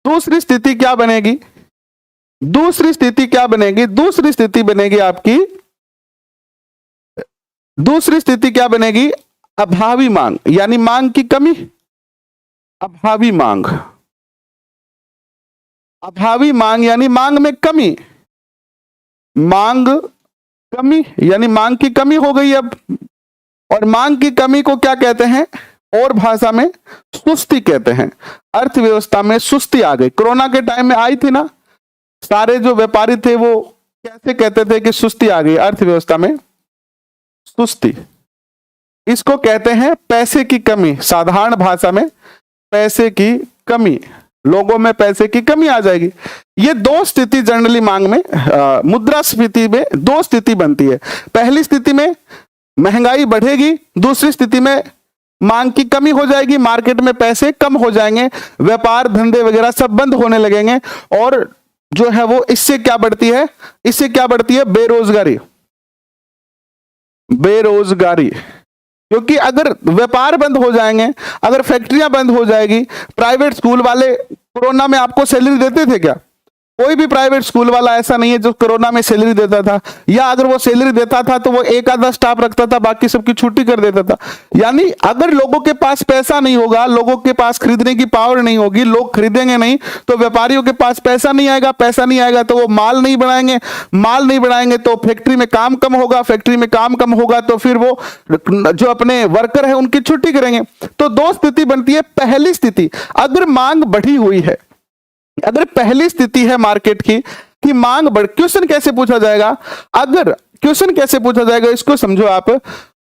दूसरी स्थिति क्या बनेगी, दूसरी स्थिति क्या बनेगी, दूसरी स्थिति बनेगी आपकी, दूसरी स्थिति क्या बनेगी, अभावी मांग, यानी मांग की कमी। अभावी मांग, अभावी मांग यानी मांग में कमी, मांग कमी यानी मांग की कमी हो गई अब। और मांग की कमी को क्या कहते हैं, और भाषा में सुस्ती कहते हैं। अर्थव्यवस्था में सुस्ती आ गई, कोरोना के टाइम में आई थी ना, सारे जो व्यापारी थे वो कैसे कहते थे कि सुस्ती आ गई, अर्थव्यवस्था में सुस्ती। इसको कहते हैं पैसे की कमी, साधारण भाषा में पैसे की कमी, लोगों में पैसे की कमी आ जाएगी। ये दो स्थिति जनरली मांग में, मुद्रास्फीति में दो स्थिति बनती है। पहली स्थिति में महंगाई बढ़ेगी, दूसरी स्थिति में मांग की कमी हो जाएगी, मार्केट में पैसे कम हो जाएंगे, व्यापार धंधे वगैरह सब बंद होने लगेंगे। और जो है वो इससे क्या बढ़ती है, इससे क्या बढ़ती है, बेरोजगारी। बेरोजगारी, क्योंकि अगर व्यापार बंद हो जाएंगे, अगर फैक्ट्रियां बंद हो जाएगी, प्राइवेट स्कूल वाले कोरोना में आपको सैलरी देते थे क्या, कोई भी प्राइवेट स्कूल वाला ऐसा नहीं है जो कोरोना में सैलरी देता था, या अगर वो सैलरी देता था तो वो एक आधा स्टाफ रखता था, बाकी सबकी छुट्टी कर देता था। यानी अगर लोगों के पास पैसा नहीं होगा, लोगों के पास खरीदने की पावर नहीं होगी, लोग खरीदेंगे नहीं, तो व्यापारियों के पास पैसा नहीं आएगा, पैसा नहीं आएगा तो वो माल नहीं बनाएंगे, माल नहीं बनाएंगे तो फैक्ट्री में काम कम होगा, फैक्ट्री में काम कम होगा तो फिर वो जो अपने वर्कर है उनकी छुट्टी करेंगे। तो दो स्थिति बनती है। पहली स्थिति, अगर मांग बढ़ी हुई है, अगर पहली स्थिति है मार्केट की कि मांग बढ़, क्वेश्चन कैसे पूछा जाएगा, अगर क्वेश्चन कैसे पूछा जाएगा इसको समझो आप।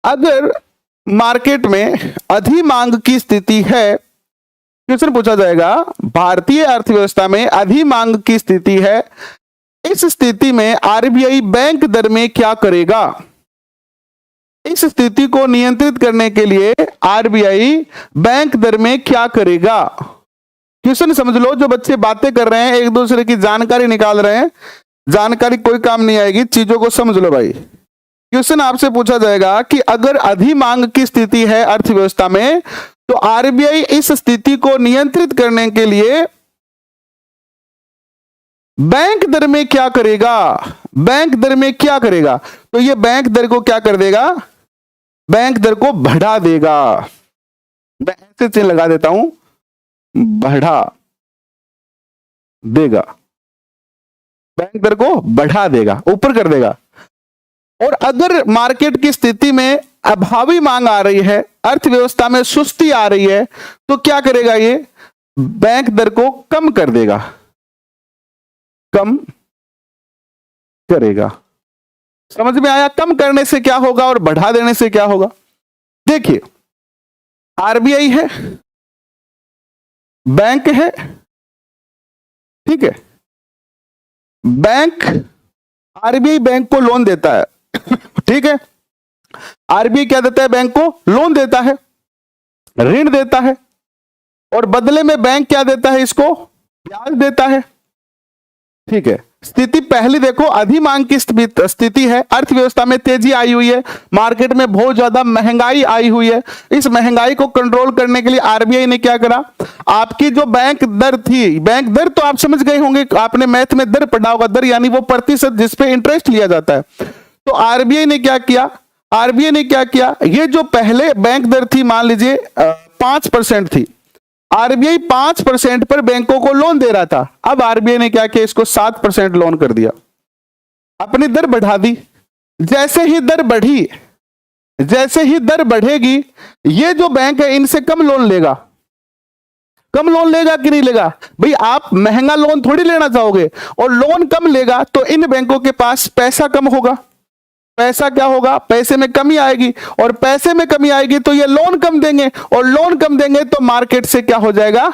अगर मार्केट में अधिमांग की स्थिति है, क्वेश्चन पूछा जाएगा भारतीय अर्थव्यवस्था में अधिमांग की स्थिति है, इस स्थिति में आरबीआई बैंक दर में क्या करेगा। इस स्थिति को नियंत्रित करने के लिए आरबीआई बैंक दर में क्या करेगा। क्वेश्चन समझ लो, जो बच्चे बातें कर रहे हैं एक दूसरे की जानकारी निकाल रहे हैं, जानकारी कोई काम नहीं आएगी, चीजों को समझ लो भाई। क्वेश्चन आपसे पूछा जाएगा कि अगर अधिमांग की स्थिति है अर्थव्यवस्था में तो आरबीआई इस स्थिति को नियंत्रित करने के लिए बैंक दर में क्या करेगा। बैंक दर में क्या करेगा, तो ये बैंक दर को क्या कर देगा, बैंक दर को बढ़ा देगा। मैं ऐसे चिन्ह लगा देता हूं, बढ़ा देगा, बैंक दर को बढ़ा देगा, ऊपर कर देगा। और अगर मार्केट की स्थिति में अभावी मांग आ रही है, अर्थव्यवस्था में सुस्ती आ रही है, तो क्या करेगा, ये बैंक दर को कम कर देगा, कम करेगा। समझ में आया, कम करने से क्या होगा और बढ़ा देने से क्या होगा। देखिए, आरबीआई है, बैंक है, ठीक है, बैंक, आरबीआई बैंक को लोन देता है, ठीक है, आरबीआई क्या देता है, बैंक को लोन देता है, ऋण देता है, और बदले में बैंक क्या देता है, इसको ब्याज देता है, ठीक है। स्थिति पहली देखो, अधिमांग की स्थिति है, अर्थव्यवस्था में तेजी आई हुई है, मार्केट में बहुत ज्यादा महंगाई आई हुई है। इस महंगाई को कंट्रोल करने के लिए आरबीआई ने क्या करा, आपकी जो बैंक दर थी, बैंक दर तो आप समझ गए होंगे, आपने मैथ में दर पढ़ा होगा, दर यानी वो प्रतिशत जिसपे इंटरेस्ट लिया जाता है। तो आरबीआई ने क्या किया, आरबीआई ने क्या किया, ये जो पहले बैंक दर थी मान लीजिए 5% थी, आरबीआई 5% पर बैंकों को लोन दे रहा था। अब आरबीआई ने क्या किया, इसको 7% लोन कर दिया, अपनी दर बढ़ा दी। जैसे ही दर बढ़ी, जैसे ही दर बढ़ेगी, ये जो बैंक है इनसे कम लोन लेगा, कम लोन लेगा कि नहीं लेगा भाई। आप महंगा लोन थोड़ी लेना चाहोगे, और लोन कम लेगा तो इन बैंकों के पास पैसा कम होगा, पैसा क्या होगा, पैसे में कमी आएगी, और पैसे में कमी आएगी तो ये लोन कम देंगे, और लोन कम देंगे तो मार्केट से क्या हो जाएगा,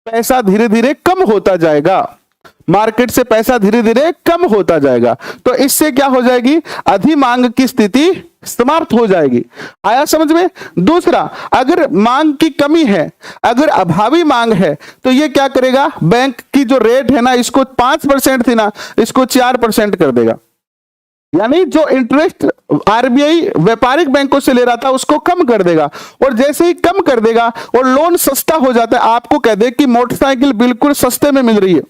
पैसा धीरे धीरे कम होता जाएगा, मार्केट से पैसा धीरे धीरे कम होता जाएगा। तो इससे क्या हो जाएगी, अधिमांग की स्थिति समाप्त हो जाएगी। आया समझ में। दूसरा, अगर मांग की कमी है, अगर अभावी मांग है, तो ये क्या करेगा, बैंक की जो रेट है ना, इसको 5% थी ना, इसको 4% कर देगा। यानी जो इंटरेस्ट आरबीआई व्यापारिक बैंकों से ले रहा था उसको कम कर देगा, और जैसे ही कम कर देगा और लोन सस्ता हो जाता है। आपको कह दे कि मोटरसाइकिल बिल्कुल सस्ते में मिल रही है।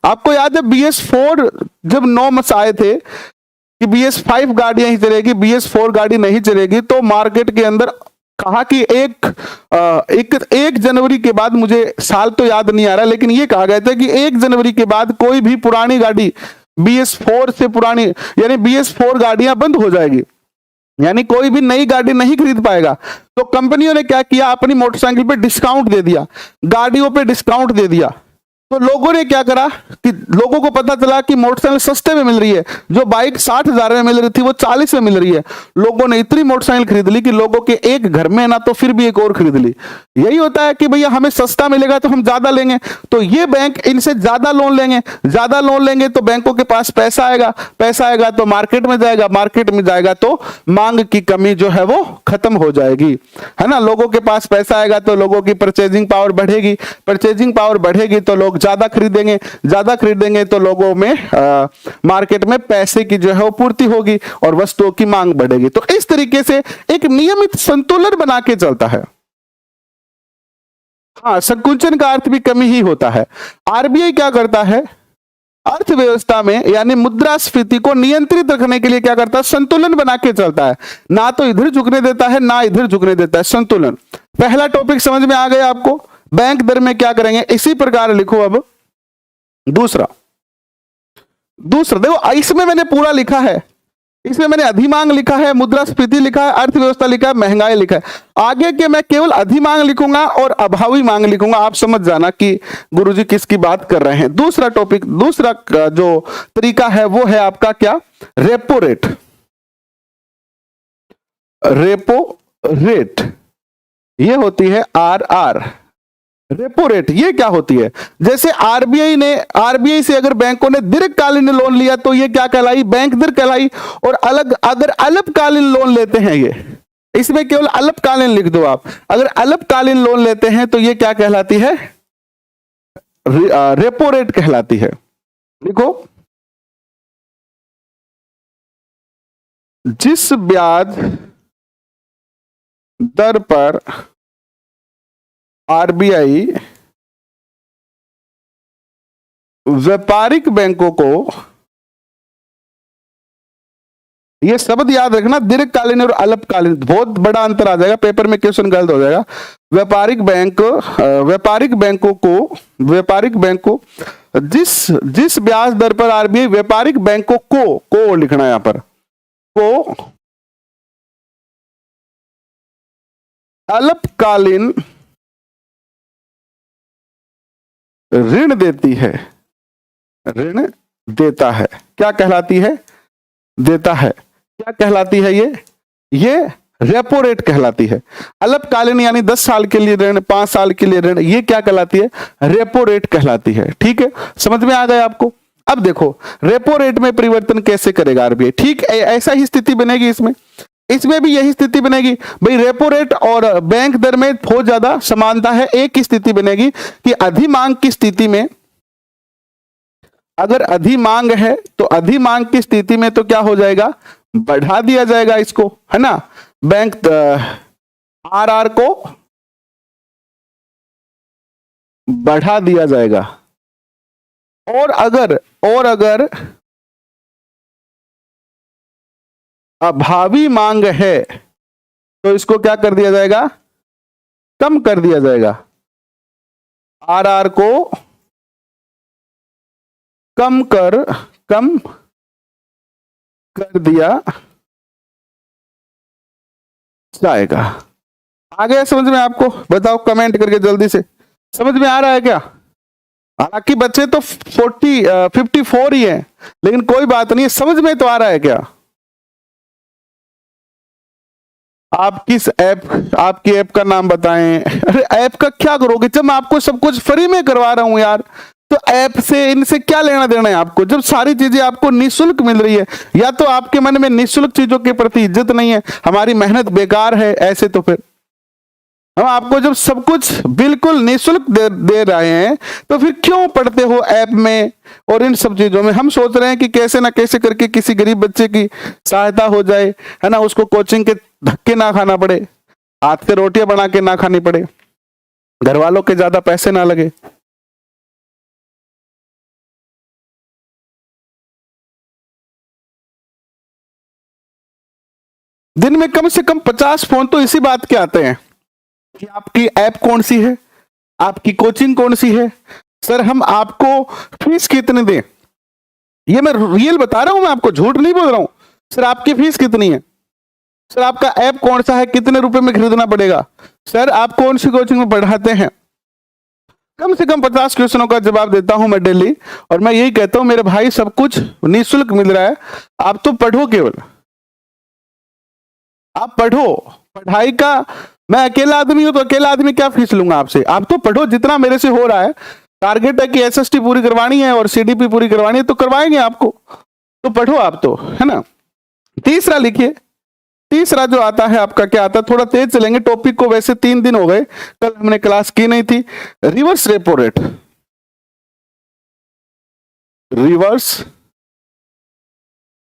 आपको याद है BS4 जब नॉर्म्स आए थे कि BS5 गाड़ियां ही चलेगी, BS4 गाड़ी नहीं चलेगी, तो मार्केट के अंदर कहा कि एक जनवरी के बाद, मुझे साल तो याद नहीं आ रहा, लेकिन ये कहा गया था कि 1 जनवरी के बाद कोई भी पुरानी गाड़ी BS4 से पुरानी, यानी BS4 गाड़ियां बंद हो जाएगी, यानी कोई भी नई गाड़ी नहीं खरीद पाएगा। तो कंपनियों ने क्या किया, अपनी मोटरसाइकिल पे डिस्काउंट दे दिया, गाड़ियों पे डिस्काउंट दे दिया। तो लोगों ने क्या करा कि लोगों को पता चला कि मोटरसाइकिल सस्ते में मिल रही है, जो बाइक 60,000 में मिल रही थी वो 40 में मिल रही है। लोगों ने इतनी मोटरसाइकिल खरीद ली कि लोगों के एक घर में ना तो फिर भी एक और खरीद ली। यही होता है कि भैया हमें सस्ता मिलेगा तो हम ज्यादा लेंगे, तो ये बैंक इनसे ज्यादा लोन लेंगे, ज्यादा लोन लेंगे तो बैंकों के पास पैसा आएगा, पैसा आएगा तो मार्केट में जाएगा, मार्केट में जाएगा तो मांग की कमी जो है वो खत्म हो जाएगी, है ना। लोगों के पास पैसा आएगा तो लोगों की परचेजिंग पावर बढ़ेगी, परचेजिंग पावर बढ़ेगी तो लोग ज्यादा खरीदेंगे, ज्यादा खरीदेंगे तो लोगों में मार्केट में पैसे की जो है वो पूर्ति होगी और वस्तुओं की मांग बढ़ेगी। तो इस तरीके से एक नियमित संतुलन बना के चलता है। हाँ, संकुचन का अर्थ भी कमी ही होता है। आरबीआई क्या करता है, अर्थव्यवस्था में यानी मुद्रास्फीति को नियंत्रित रखने के लिए क्या करता है, संतुलन बना के चलता है, ना तो इधर झुकने देता है ना इधर झुकने देता है, संतुलन। पहला टॉपिक समझ में आ गया आपको। बैंक दर में क्या करेंगे, इसी प्रकार लिखो। अब दूसरा देखो, इसमें मैंने पूरा लिखा है, इसमें मैंने अधिमांग लिखा है, मुद्रास्फीति लिखा है, अर्थव्यवस्था लिखा है, महंगाई लिखा है। आगे के मैं केवल अधिमांग लिखूंगा और अभावी मांग लिखूंगा, आप समझ जाना कि गुरुजी किसकी बात कर रहे हैं। दूसरा टॉपिक, दूसरा जो तरीका है वो है आपका क्या, रेपो रेट। रेपो रेट ये होती है RR। रेपो रेट ये क्या होती है, जैसे आरबीआई से अगर बैंकों ने दीर्घकालीन लोन लिया तो ये क्या कहलाई, बैंक दर कहलाई। और अगर अल्पकालीन लोन लेते हैं, ये इसमें केवल अल्पकालीन लिख दो आप, अगर अल्पकालीन लोन लेते हैं तो ये क्या कहलाती है, रेपो रेट कहलाती है। लिखो, जिस ब्याज दर पर आरबीआई व्यापारिक बैंकों को, ये शब्द याद रखना, दीर्घकालीन और अल्पकालीन, बहुत बड़ा अंतर आ जाएगा, पेपर में क्वेश्चन गलत हो जाएगा। व्यापारिक बैंकों जिस ब्याज दर पर आरबीआई व्यापारिक बैंकों को लिखना है यहां पर, को अल्पकालीन ऋण देती है, ऋण देता है, क्या कहलाती है, देता है, क्या कहलाती है, ये रेपो रेट कहलाती है। अल्पकालीन यानी 10 साल के लिए ऋण, 5 साल के लिए ऋण, ये क्या कहलाती है, रेपो रेट कहलाती है। ठीक है, समझ में आ गया आपको। अब देखो रेपो रेट में परिवर्तन कैसे करेगा आरबीआई, ठीक ऐसा ही स्थिति बनेगी इसमें भी यही स्थिति बनेगी भाई। रेपो रेट और बैंक दर में बहुत ज्यादा समानता है। एक ही स्थिति बनेगी कि अधिमांग की स्थिति में, अगर अधिमांग है तो अधिमांग की स्थिति में तो क्या हो जाएगा, बढ़ा दिया जाएगा इसको, है ना, बैंक RR को बढ़ा दिया जाएगा। और अगर अभावी मांग है तो इसको क्या कर दिया जाएगा, कम कर दिया जाएगा। RR को कम कर दिया जाएगा। आ गया समझ में आपको, बताओ कमेंट करके जल्दी से, समझ में आ रहा है क्या। हालांकि बच्चे तो 54 ही है, लेकिन कोई बात नहीं, समझ में तो आ रहा है क्या। आप किस ऐप, आपकी ऐप का नाम बताएं। अरे ऐप का क्या करोगे, जब मैं आपको सब कुछ फ्री में करवा रहा हूं यार, तो ऐप से इनसे क्या लेना देना है आपको, जब सारी चीजें आपको निःशुल्क मिल रही है। या तो आपके मन में निःशुल्क चीजों के प्रति इज्जत नहीं है, हमारी मेहनत बेकार है, ऐसे तो फिर हम आपको जब सब कुछ बिल्कुल निःशुल्क दे रहे हैं तो फिर क्यों पढ़ते हो ऐप में और इन सब चीजों में। हम सोच रहे हैं कि कैसे ना कैसे करके किसी गरीब बच्चे की सहायता हो जाए, है ना, उसको कोचिंग के धक्के ना खाना पड़े, हाथ से रोटियां बना के ना खानी पड़े, घर वालों के ज्यादा पैसे ना लगे। दिन में कम से कम 50 फोन तो इसी बात के आते हैं कि आपकी ऐप कौन सी है, आपकी कोचिंग कौन सी है, सर हम आपको फीस कितनी दें। ये मैं रियल बता रहा हूं, मैं आपको झूठ नहीं बोल रहा हूं। सर आपकी फीस कितनी है, सर आपका ऐप कौन सा है, कितने रुपए में खरीदना पड़ेगा, सर आप कौन सी कोचिंग में पढ़ाते हैं। कम से कम 50 क्वेश्चनों का जवाब देता हूं मैं डेली, और मैं यही कहता हूं मेरे भाई सब कुछ निःशुल्क मिल रहा है, आप तो पढ़ो, केवल आप पढ़ो। पढ़ाई का, मैं अकेला आदमी हूं तो अकेला आदमी क्या फीस लूंगा आपसे, आप तो पढ़ो जितना मेरे से हो रहा है। टारगेट है कि SST पूरी करवानी है और CDP पूरी करवानी है, तो करवाएंगे आपको, तो पढ़ो आप तो, है ना। तीसरा लिखिए, तीसरा जो आता है आपका क्या आता है, थोड़ा तेज चलेंगे टॉपिक को, वैसे 3 दिन हो गए, कल हमने क्लास की नहीं थी। Reverse repo rate, reverse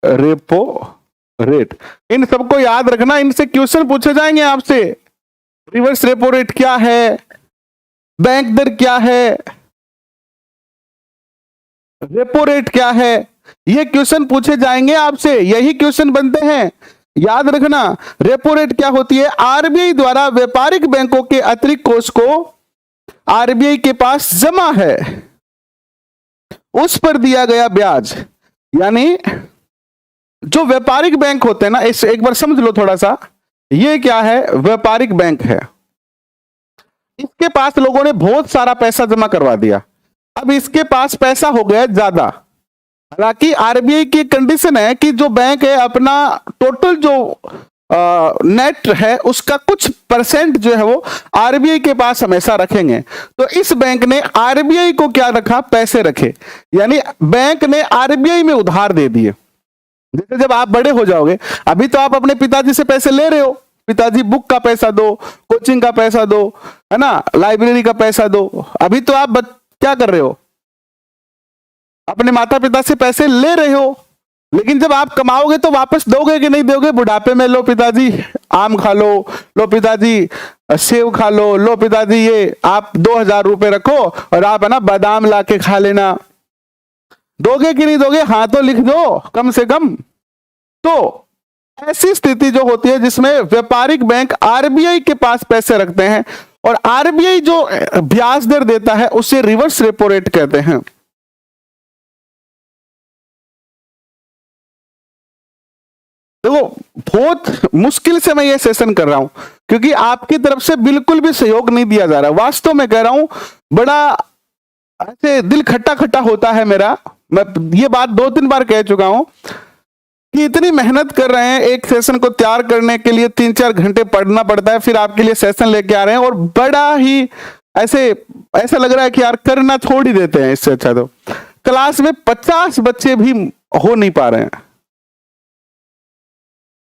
repo rate, इन सबको याद रखना, इनसे क्वेश्चन पूछे जाएंगे आपसे। रिवर्स रेपो रेट क्या है, बैंक दर क्या है, रेपो रेट क्या है, ये क्वेश्चन पूछे जाएंगे आपसे, यही क्वेश्चन बनते हैं, याद रखना। रेपो रेट क्या होती है, आरबीआई द्वारा व्यापारिक बैंकों के अतिरिक्त कोष को आरबीआई के पास जमा है उस पर दिया गया ब्याज। यानी जो व्यापारिक बैंक होते हैं ना, इस एक बार समझ लो थोड़ा सा, ये क्या है, व्यापारिक बैंक है, इसके पास लोगों ने बहुत सारा पैसा जमा करवा दिया, अब इसके पास पैसा हो गया ज्यादा। हालांकि आरबीआई की कंडीशन है कि जो बैंक है अपना टोटल जो नेट है उसका कुछ परसेंट जो है वो आरबीआई के पास हमेशा रखेंगे। तो इस बैंक ने आरबीआई को क्या रखा, पैसे रखे, यानी बैंक ने आरबीआई में उधार दे दिए। जैसे जब आप बड़े हो जाओगे, अभी तो आप अपने पिताजी से पैसे ले रहे हो, पिताजी बुक का पैसा दो, कोचिंग का पैसा दो, है ना, लाइब्रेरी का पैसा दो, अभी तो आप क्या कर रहे हो, अपने माता पिता से पैसे ले रहे हो। लेकिन जब आप कमाओगे तो वापस दोगे कि नहीं दोगे, बुढ़ापे में लो पिताजी आम खा लो पिताजी सेव खा लो पिताजी ये आप 2000 रुपए रखो और आप है ना बादाम ला के खा लेना, दोगे कि नहीं दोगे, हाँ तो लिख दो कम से कम। तो ऐसी स्थिति जो होती है जिसमें व्यापारिक बैंक आरबीआई के पास पैसे रखते हैं और आरबीआई जो ब्याज दर देता है उसे रिवर्स रेपो रेट कहते हैं। देखो बहुत मुश्किल से मैं ये सेशन कर रहा हूं क्योंकि आपकी तरफ से बिल्कुल भी सहयोग नहीं दिया जा रहा, वास्तव में कह रहा हूं, बड़ा ऐसे दिल खट्टा खट्टा होता है मेरा। मैं ये बात 2-3 बार कह चुका हूं कि इतनी मेहनत कर रहे हैं, एक सेशन को तैयार करने के लिए 3-4 घंटे पढ़ना पड़ता है, फिर आपके लिए सेशन लेके आ रहे हैं और बड़ा ही ऐसा लग रहा है कि यार करना छोड़ ही देते हैं। इससे अच्छा तो क्लास में 50 बच्चे भी हो नहीं पा रहे हैं,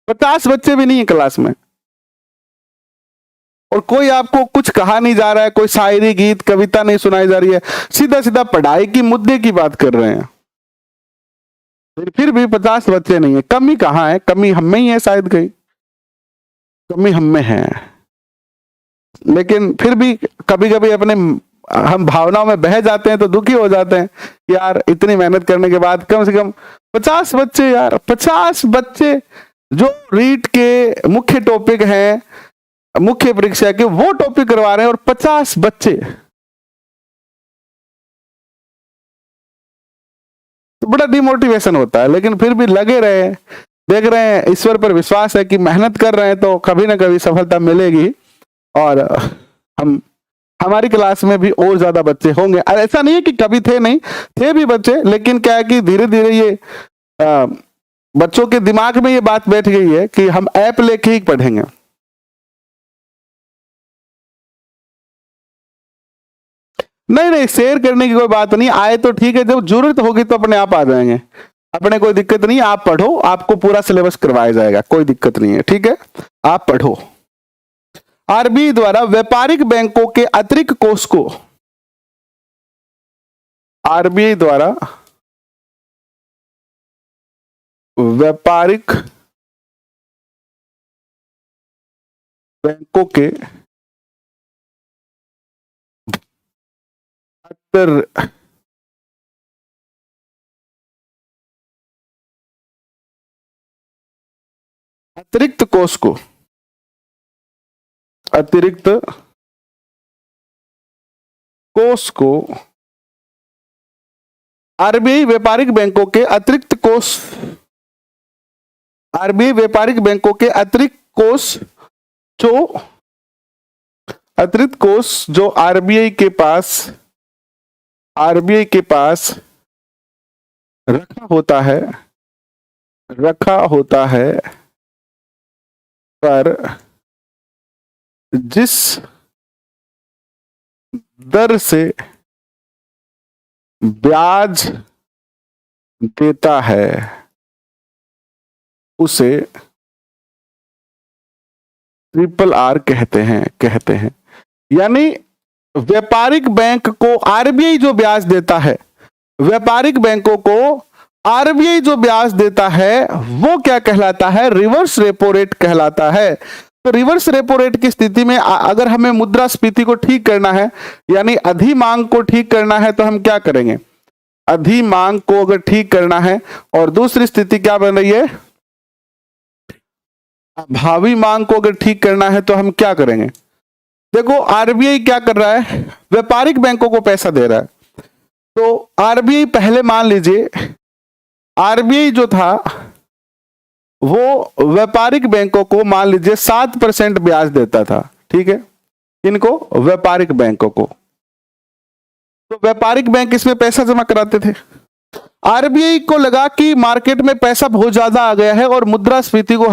50 बच्चे भी नहीं है क्लास में, और कोई आपको कुछ कहा नहीं जा रहा है, कोई शायरी गीत कविता नहीं सुनाई जा रही है, सीधा सीधा पढ़ाई की मुद्दे की बात कर रहे हैं। फिर भी 50 बच्चे नहीं है, कमी कहाँ है, कमी हम में ही है, शायद कहीं कमी हम में है। लेकिन फिर भी कभी कभी अपने हम भावनाओं में बह जाते हैं तो दुखी हो जाते हैं कि यार इतनी मेहनत करने के बाद कम से कम 50 बच्चे, यार 50 बच्चे जो रीट के मुख्य टॉपिक हैं, मुख्य परीक्षा के वो टॉपिक करवा रहे हैं और 50 बच्चे, तो बड़ा डिमोटिवेशन होता है। लेकिन फिर भी लगे रहे, देख रहे हैं, ईश्वर पर विश्वास है कि मेहनत कर रहे हैं तो कभी ना कभी सफलता मिलेगी और हमारी क्लास में भी और ज्यादा बच्चे होंगे। ऐसा नहीं है कि कभी थे नहीं, थे भी बच्चे, लेकिन क्या है कि धीरे धीरे ये बच्चों के दिमाग में ये बात बैठ गई है कि हम ऐप लेके ही पढ़ेंगे। नहीं शेयर करने की कोई बात नहीं, आए तो ठीक है, जब जरूरत होगी तो अपने आप आ जाएंगे, अपने कोई दिक्कत नहीं, आप पढ़ो, आपको पूरा सिलेबस करवाया जाएगा, कोई दिक्कत नहीं है, ठीक है, आप पढ़ो। आरबीआई द्वारा व्यापारिक बैंकों के अतिरिक्त कोष को, आरबीआई द्वारा व्यापारिक बैंकों के अतिरिक्त कोष को, अतिरिक्त कोष को आरबीआई व्यापारिक बैंकों के अतिरिक्त कोष, आरबीआई व्यापारिक बैंकों के अतिरिक्त कोष जो अतिरिक्त कोष जो आरबीआई के पास रखा होता है पर जिस दर से ब्याज देता है उसे RRR कहते हैं। यानी व्यापारिक बैंक को आरबीआई जो ब्याज देता है, व्यापारिक बैंकों को आरबीआई जो ब्याज देता है वो क्या कहलाता है, रिवर्स रेपो रेट कहलाता है। तो रिवर्स रेपो रेट की स्थिति में अगर हमें मुद्रास्फीति को ठीक करना है, यानी अधिमांग को ठीक करना है, तो हम क्या करेंगे, अधिमांग को अगर ठीक करना है और दूसरी स्थिति क्या बन रही है, भावी मांग को अगर ठीक करना है तो हम क्या करेंगे। देखो आरबीआई क्या कर रहा है, व्यापारिक बैंकों को पैसा दे रहा है। तो आरबीआई पहले मान लीजिए आरबीआई जो था वो व्यापारिक बैंकों को मान लीजिए 7% ब्याज देता था, ठीक है, इनको व्यापारिक बैंकों को। तो व्यापारिक बैंक इसमें पैसा जमा कराते थे। आरबीआई को लगा कि मार्केट में पैसा बहुत ज्यादा आ गया है और मुद्रास्फीति को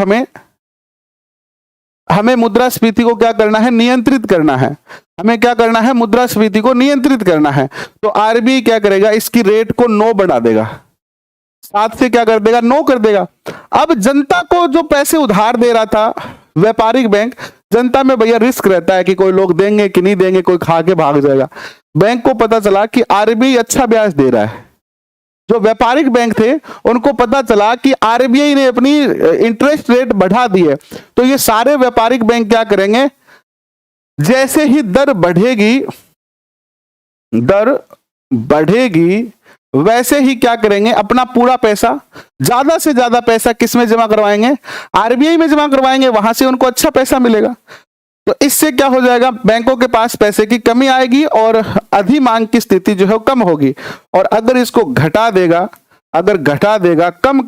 हमें मुद्रास्फीति को क्या करना है, नियंत्रित करना है। हमें क्या करना है, मुद्रास्फीति को नियंत्रित करना है। तो आरबीआई क्या करेगा, इसकी रेट को 9 बढ़ा देगा, 7 से क्या कर देगा, 9 कर देगा। अब जनता को जो पैसे उधार दे रहा था व्यापारिक बैंक, जनता में भैया रिस्क रहता है कि कोई लोग देंगे कि नहीं देंगे, कोई खा के भाग जाएगा। बैंक को पता चला कि आरबीआई अच्छा ब्याज दे रहा है। जो व्यापारिक बैंक थे उनको पता चला कि आरबीआई ने अपनी इंटरेस्ट रेट बढ़ा दी है। तो ये सारे व्यापारिक बैंक क्या करेंगे, जैसे ही दर बढ़ेगी वैसे ही क्या करेंगे, अपना पूरा पैसा, ज्यादा से ज्यादा पैसा किस में जमा करवाएंगे, आरबीआई में जमा करवाएंगे। वहां से उनको अच्छा पैसा मिलेगा। तो इससे क्या हो जाएगा, बैंकों के पास पैसे की कमी आएगी और अधिमांग की स्थिति जो है कम होगी। और अगर इसको घटा देगा, कम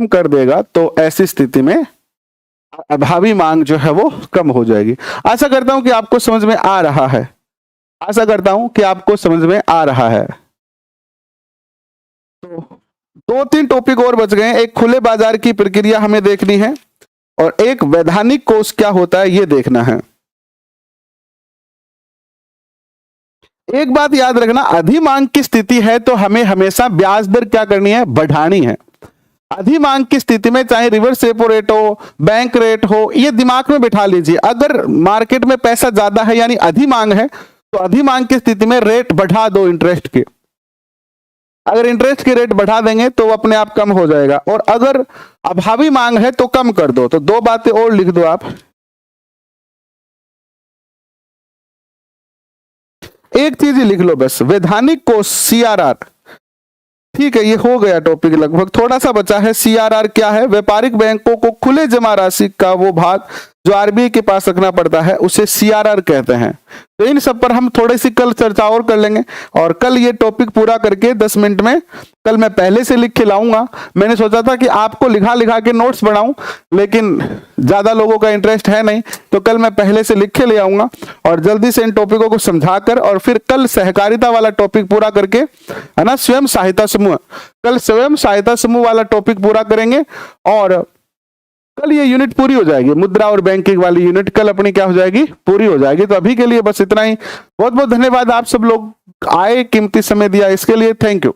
कर देगा तो ऐसी स्थिति में अभावी मांग जो है वो कम हो जाएगी। आशा करता हूं कि आपको समझ में आ रहा है। तो 2-3 टॉपिक और बच गए। एक खुले बाजार की प्रक्रिया हमें देखनी है और एक वैधानिक कोष क्या होता है ये देखना है। एक बात याद रखना, अधिमांग की स्थिति है तो हमें हमेशा ब्याज दर क्या करनी है, बढ़ानी है। अधिमांग की स्थिति में चाहे रिवर्स रेपो रेट हो, बैंक रेट हो, ये दिमाग में बिठा लीजिए। अगर मार्केट में पैसा ज्यादा है यानी अधिमांग है तो अधिमांग की स्थिति में रेट बढ़ा दो इंटरेस्ट के। अगर इंटरेस्ट के रेट बढ़ा देंगे तो वो अपने आप कम हो जाएगा। और अगर अभावी मांग है तो कम कर दो। तो 2 बातें और लिख दो आप। एक चीज ही लिख लो बस, वैधानिक कोष CRR, ठीक है, ये हो गया टॉपिक लगभग। थोड़ा सा बचा है। CRR क्या है, व्यापारिक बैंकों को खुले जमा राशि का वो भाग जो आरबीआई के पास रखना पड़ता है उसे CRR कहते हैं। तो इन सब पर हम थोड़ी सी कल चर्चा और कर लेंगे। और कल ये टॉपिक पूरा करके 10 मिनट में कल मैं पहले से लिख के लाऊंगा। मैंने सोचा था कि आपको लिखा के नोट्स बनाऊं, लेकिन ज्यादा लोगों का इंटरेस्ट है नहीं, तो कल मैं पहले से लिख के ले आऊंगा और जल्दी से इन टॉपिकों को समझाकर और फिर कल सहकारिता वाला टॉपिक पूरा करके, है ना, स्वयं सहायता समूह, कल स्वयं सहायता समूह वाला टॉपिक पूरा करेंगे। और कल ये यूनिट पूरी हो जाएगी, मुद्रा और बैंकिंग वाली यूनिट कल अपनी क्या हो जाएगी, पूरी हो जाएगी। तो अभी के लिए बस इतना ही। बहुत बहुत धन्यवाद, आप सब लोग आए, कीमती समय दिया इसके लिए, थैंक यू।